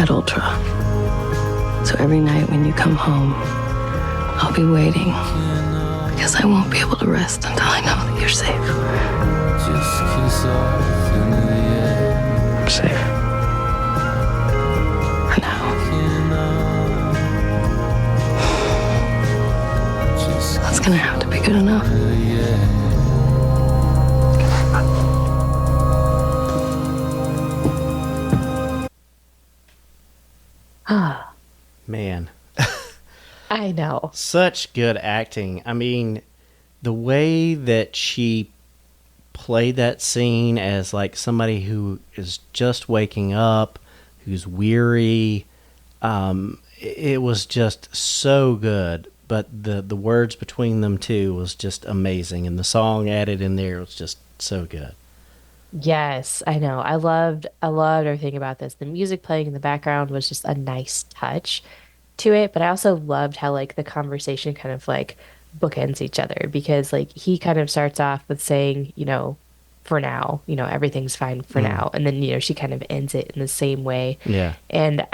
at Ultra. So every night when you come home, I'll be waiting. Because I won't be able to rest until I know that you're safe. I'm safe. For now. That's gonna have to be good enough. Man. I know. Such good acting. I mean, the way that she played that scene as like somebody who is just waking up, who's weary, it was just so good. But the words between them two was just amazing, and the song added in there was just so good. Yes, I know. I loved everything about this. The music playing in the background was just a nice touch to it, but I also loved how like the conversation kind of like bookends each other, because like he kind of starts off with saying, for now, everything's fine for now, and then she kind of ends it in the same way. Yeah. And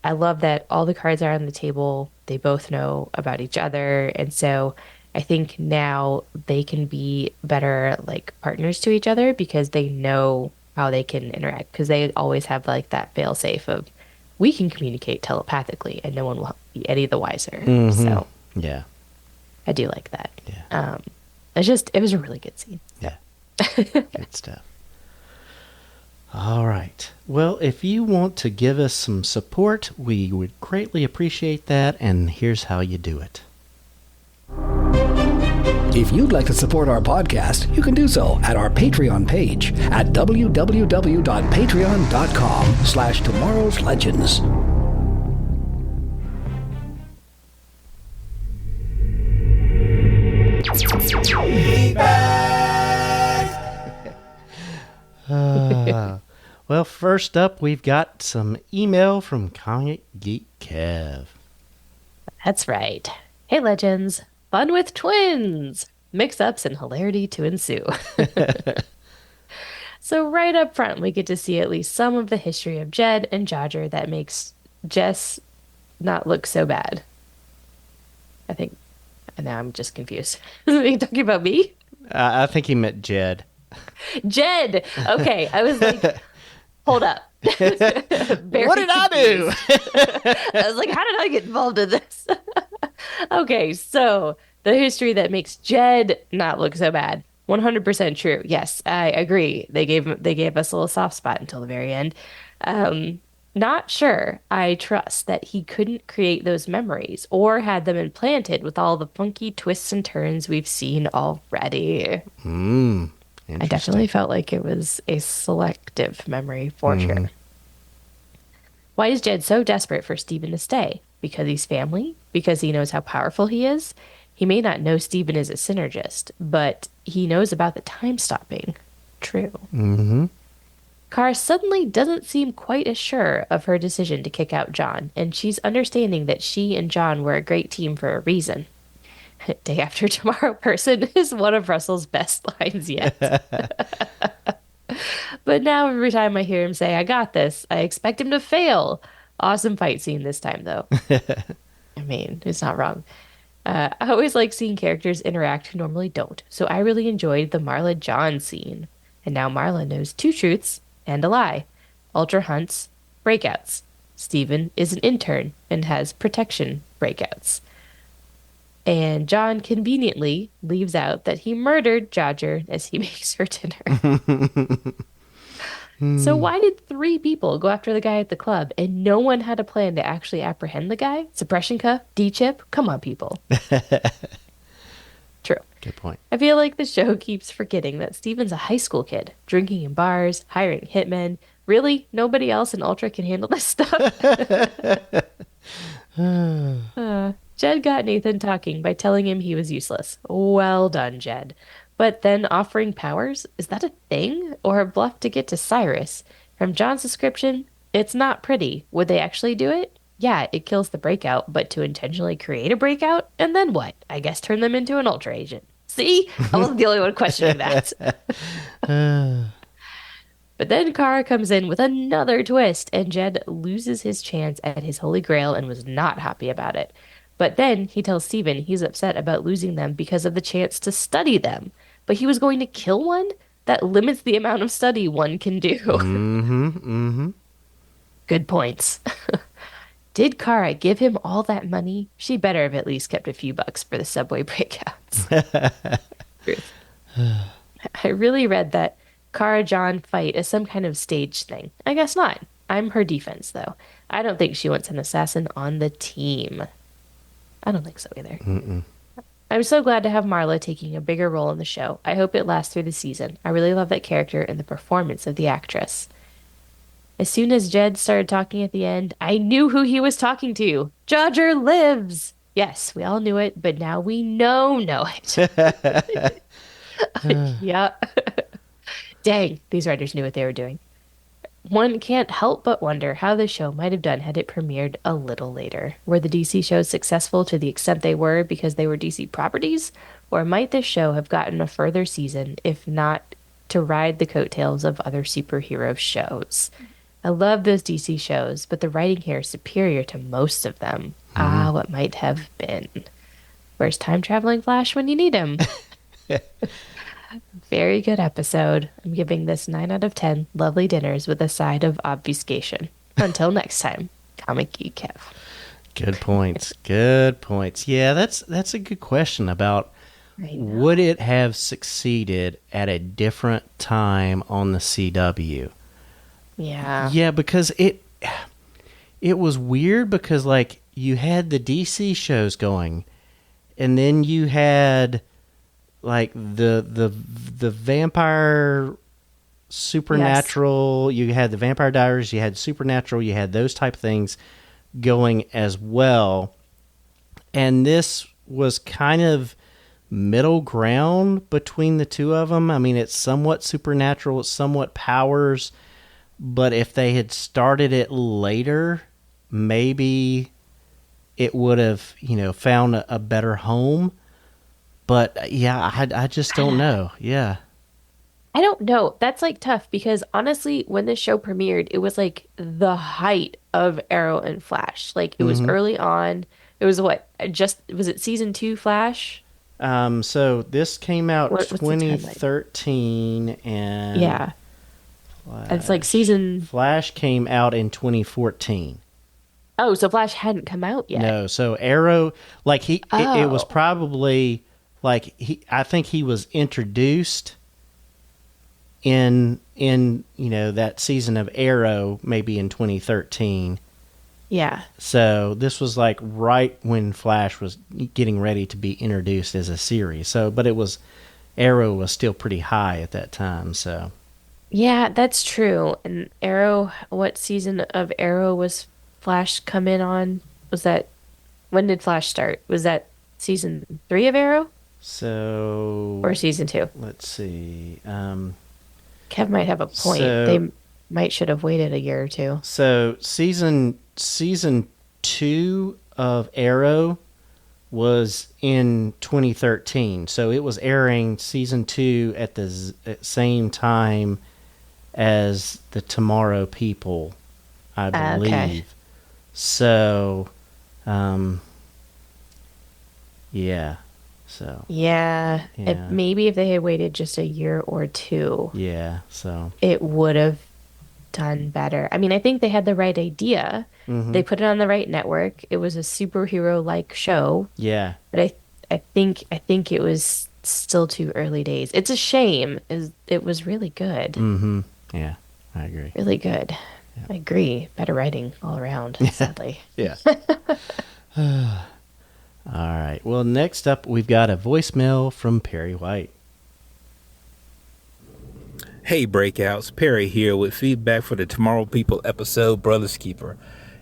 I love that all the cards are on the table. They both know about each other, and so I think now they can be better like partners to each other because they know how they can interact, because they always have like that fail safe of we can communicate telepathically and no one will be any the wiser. So yeah, I do like that. Yeah. It was a really good scene. Yeah. Good stuff. All right. Well, if you want to give us some support, we would greatly appreciate that, and here's how you do it. If you'd like to support our podcast, you can do so at our Patreon page at www.patreon.com/tomorrowslegends. Well, first up, we've got some email from Comic Geek Kev. That's right. Hey, Legends. Fun with twins. Mix-ups and hilarity to ensue. So right up front, we get to see at least some of the history of Jed and Jodger that makes Jess not look so bad. I think. And now I'm just confused. Are you talking about me? I think he meant Jed. Jed! Okay, I was like, hold up. What did I do? I was like, how did I get involved in this? Okay, so the history that makes Jed not look so bad. 100% true. Yes, I agree. They gave us a little soft spot until the very end. Not sure I trust that he couldn't create those memories or had them implanted with all the funky twists and turns we've seen already. I definitely felt like it was a selective memory for sure. Why is Jed so desperate for Steven to stay? Because he's family? Because he knows how powerful he is? He may not know Steven is a synergist, but he knows about the time stopping. True. Kara suddenly doesn't seem quite as sure of her decision to kick out John, and she's understanding that she and John were a great team for a reason. Day after tomorrow person is one of Russell's best lines yet. But now every time I hear him say, I got this, I expect him to fail. Awesome fight scene this time, though. I mean, it's not wrong. I always like seeing characters interact who normally don't, so I really enjoyed the Marla John scene. And now Marla knows two truths and a lie. Ultra hunts, breakouts. Steven is an intern and has protection breakouts. And John conveniently leaves out that he murdered Jodger as he makes her dinner. So why did 3 people go after the guy at the club and no one had a plan to actually apprehend the guy? Suppression cuff? D-chip? Come on, people. True. Good point. I feel like the show keeps forgetting that Steven's a high school kid, drinking in bars, hiring hitmen. Really? Nobody else in Ultra can handle this stuff? Jed got Nathan talking by telling him he was useless. Well done, Jed. But then offering powers? Is that a thing? Or a bluff to get to Cyrus? From John's description, it's not pretty. Would they actually do it? Yeah, it kills the breakout, but to intentionally create a breakout? And then what? I guess turn them into an Ultra agent. See? I wasn't the only one questioning that. But then Kara comes in with another twist, and Jed loses his chance at his Holy Grail and was not happy about it. But then he tells Steven he's upset about losing them because of the chance to study them. But he was going to kill one? That limits the amount of study one can do. Good points. Did Kara give him all that money? She better have at least kept a few bucks for the subway breakouts. Truth. I really read that Kara-John fight is some kind of staged thing. I guess not. I'm her defense, though. I don't think she wants an assassin on the team. I don't think so either. I'm so glad to have Marla taking a bigger role in the show. I hope it lasts through the season. I really love that character and the performance of the actress. As soon as Jed started talking at the end, I knew who he was talking to. Jodger lives! Yes, we all knew it, but now we know it. Yeah. Dang, these writers knew what they were doing. One can't help but wonder how the show might have done had it premiered a little later. Were the DC shows successful to the extent they were because they were DC properties? Or might this show have gotten a further season, if not to ride the coattails of other superhero shows? I love those DC shows, but the writing here is superior to most of them. What might have been. Where's time-traveling Flash when you need him? Very good episode. I'm giving this 9 out of 10 lovely dinners with a side of obfuscation. Until next time, Comic Geek Kev. Good points. Good points. Yeah, that's a good question about would it have succeeded at a different time on the CW? Yeah. Yeah, because it was weird because like you had the DC shows going and then you had like the vampire supernatural, you had the Vampire Diaries, you had Supernatural, you had those type of things going as well. And this was kind of middle ground between the two of them. I mean, it's somewhat supernatural, it's somewhat powers, but if they had started it later, maybe it would have, found a better home. But yeah, I just don't know. Yeah. I don't know. That's like tough because honestly, when this show premiered, it was like the height of Arrow and Flash. Like it was early on. It was was it season 2 Flash? So this came out 2013 and yeah. It's like Flash came out in 2014. Oh, so Flash hadn't come out yet. No, so Arrow it was probably I think he was introduced in that season of Arrow maybe in 2013. Yeah. So this was like right when Flash was getting ready to be introduced as a series. So, but Arrow was still pretty high at that time. So. Yeah, that's true. And Arrow, what season of Arrow was Flash come in on? When did Flash start? Was that season 3 of Arrow? So. Or season 2? Let's see. Kev might have a point. They should have waited a year or two. So season 2 of Arrow was in 2013. So it was airing season 2 at the same time as the Tomorrow People, I believe. Okay. So, yeah. So yeah. Maybe if they had waited just a year or two, yeah, so it would have done better. I mean, I think they had the right idea. They put it on the right network. It was a superhero-like show. Yeah. But I think it was still too early days. It's a shame. It was really good. Mm-hmm. Yeah, I agree. Really good. Yeah. I agree. Better writing all around, sadly. Yeah. All right. Well, next up, we've got a voicemail from Perry White. Hey, Breakouts. Perry here with feedback for the Tomorrow People episode, Brother's Keeper.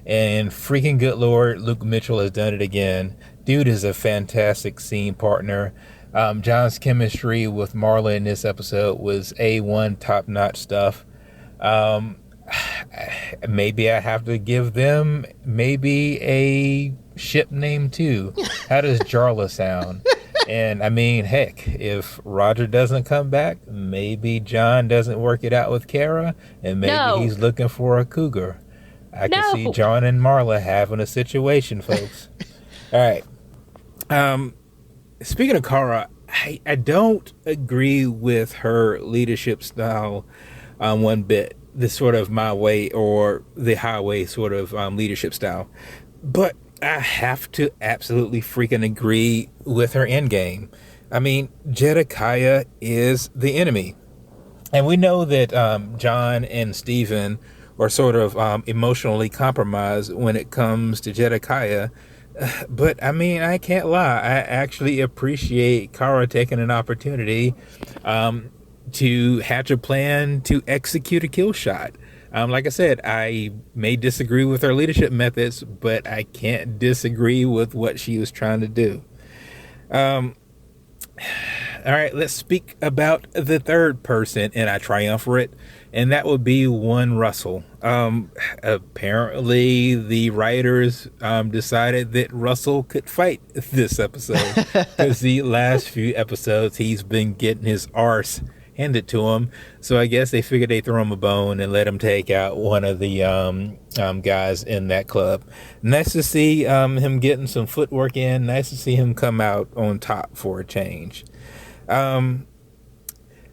And freaking good Lord, Luke Mitchell has done it again. Dude is a fantastic scene partner. John's chemistry with Marla in this episode was A1 top-notch stuff. Maybe I have to give them maybe a ship name too. How does Jarla sound? And I mean, heck, if Roger doesn't come back, maybe John doesn't work it out with Kara, and maybe he's looking for a cougar. I can see John and Marla having a situation, folks. All right. Speaking of Kara, I don't agree with her leadership style one bit. The sort of my way or the highway sort of leadership style. But I have to absolutely freaking agree with her end game. I mean, Jedediah is the enemy. And we know that John and Stephen are sort of emotionally compromised when it comes to Jedediah. But I mean, I can't lie. I actually appreciate Kara taking an opportunity to hatch a plan to execute a kill shot. Like I said, I may disagree with her leadership methods, but I can't disagree with what she was trying to do. All right, let's speak about the third person in our triumvirate, and that would be one Russell. Apparently, the writers decided that Russell could fight this episode because the last few episodes he's been getting his arse handed to him. So I guess they figured they'd throw him a bone and let him take out one of the guys in that club. Nice to see him getting some footwork in. Nice to see him come out on top for a change.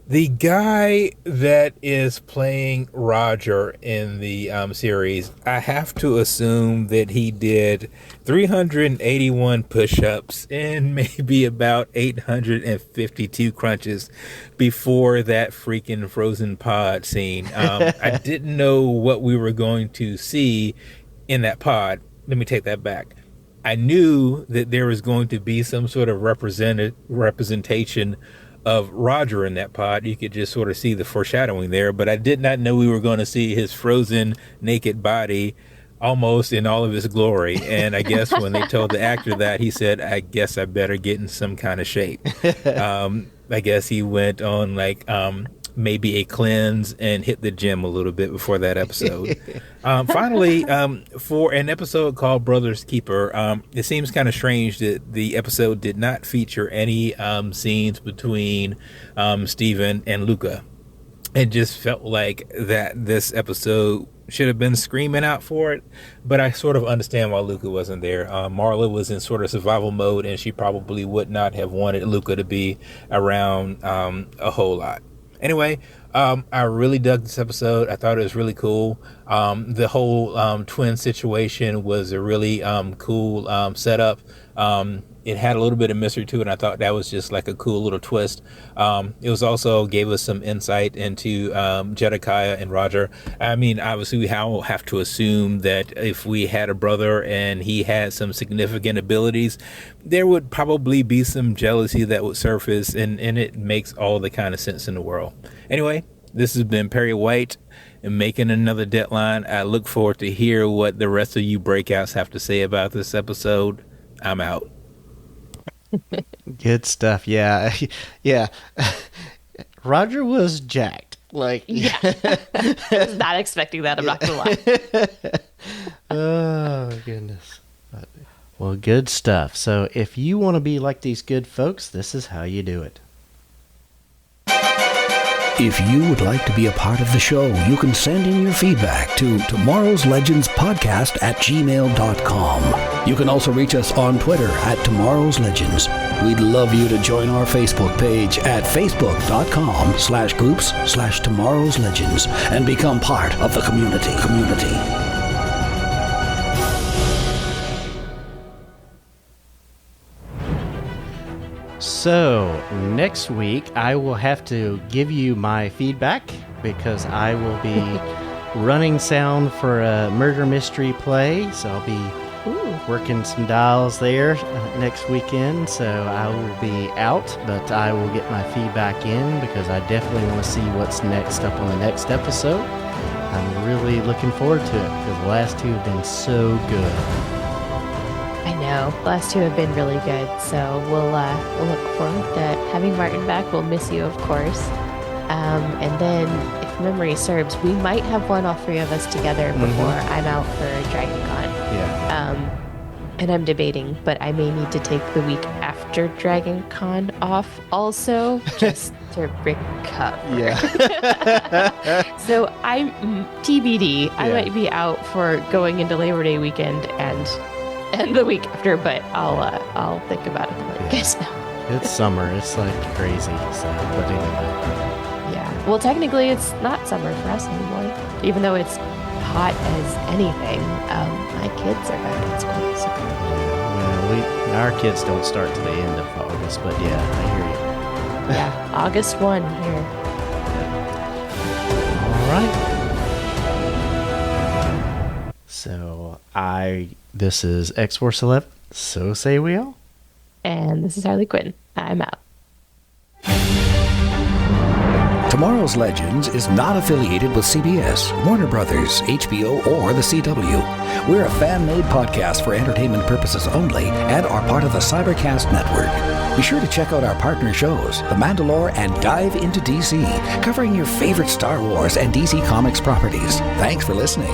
The guy that is playing Roger in the series, I have to assume that he did 381 push-ups and maybe about 852 crunches before that freaking frozen pod scene. I didn't know what we were going to see in that pod. Let me take that back. I knew that there was going to be some sort of representation of Roger in that pod. You could just sort of see the foreshadowing there, but I did not know we were going to see his frozen naked body almost in all of his glory. And I guess when they told the actor that, he said, I guess I better get in some kind of shape. I guess he went on like maybe a cleanse and hit the gym a little bit before that episode. Finally, for an episode called Brother's Keeper, it seems kind of strange that the episode did not feature any scenes between Stephen and Luca. It just felt like that this episode should have been screaming out for it, but I sort of understand why Luca wasn't there. Marla was in sort of survival mode, and she probably would not have wanted Luca to be around a whole lot. Anyway, I really dug this episode. I thought it was really cool. The whole twin situation was a really cool setup. It had a little bit of mystery to it, and I thought that was just like a cool little twist. It was also gave us some insight into Jedediah and Roger. I mean, obviously we have to assume that if we had a brother and he had some significant abilities, there would probably be some jealousy that would surface, and it makes all the kind of sense in the world. Anyway, this has been Perry White and making another deadline. I look forward to hear what the rest of you breakouts have to say about this episode. I'm out. Good stuff. Yeah. Yeah. Roger was jacked. Like, yeah. I was not expecting that. I'm not going to lie. Oh, goodness. Well, good stuff. So if you want to be like these good folks, this is how you do it. If you would like to be a part of the show, you can send in your feedback to tomorrowslegendspodcast@gmail.com. You can also reach us on Twitter @Tomorrow's Legends. We'd love you to join our Facebook page at facebook.com/groups/Tomorrow's Legends and become part of the community. So, next week, I will have to give you my feedback because I will be running sound for a murder mystery play. So, I'll be working some dials there next weekend. So, I will be out, but I will get my feedback in because I definitely want to see what's next up on the next episode. I'm really looking forward to it because the last two have been so good. I know. The last two have been really good, so we'll look forward to having Martin back. We'll miss you, of course. And then, if memory serves, we might have all three of us together before I'm out for DragonCon. Yeah. And I'm debating, but I may need to take the week after DragonCon off also, just to recover. Yeah. So I'm TBD. I Yeah. might be out for going into Labor Day weekend and the week after, but I'll think about it and let you guys know. It's summer. It's like crazy. So, but anyway. Yeah. Well, technically, it's not summer for us anymore, even though it's hot as anything. My kids are back in school. So. Well, our kids don't start to the end of August, but yeah, I hear you. Yeah, August 1 here. All right. So this is X-Force 11. So say we all. And this is Harley Quinn. I'm out. Tomorrow's Legends is not affiliated with CBS, Warner Brothers, HBO, or the CW. We're a fan-made podcast for entertainment purposes only and are part of the Cybercast Network. Be sure to check out our partner shows, The Mandalore and Dive into DC, covering your favorite Star Wars and DC Comics properties. Thanks for listening.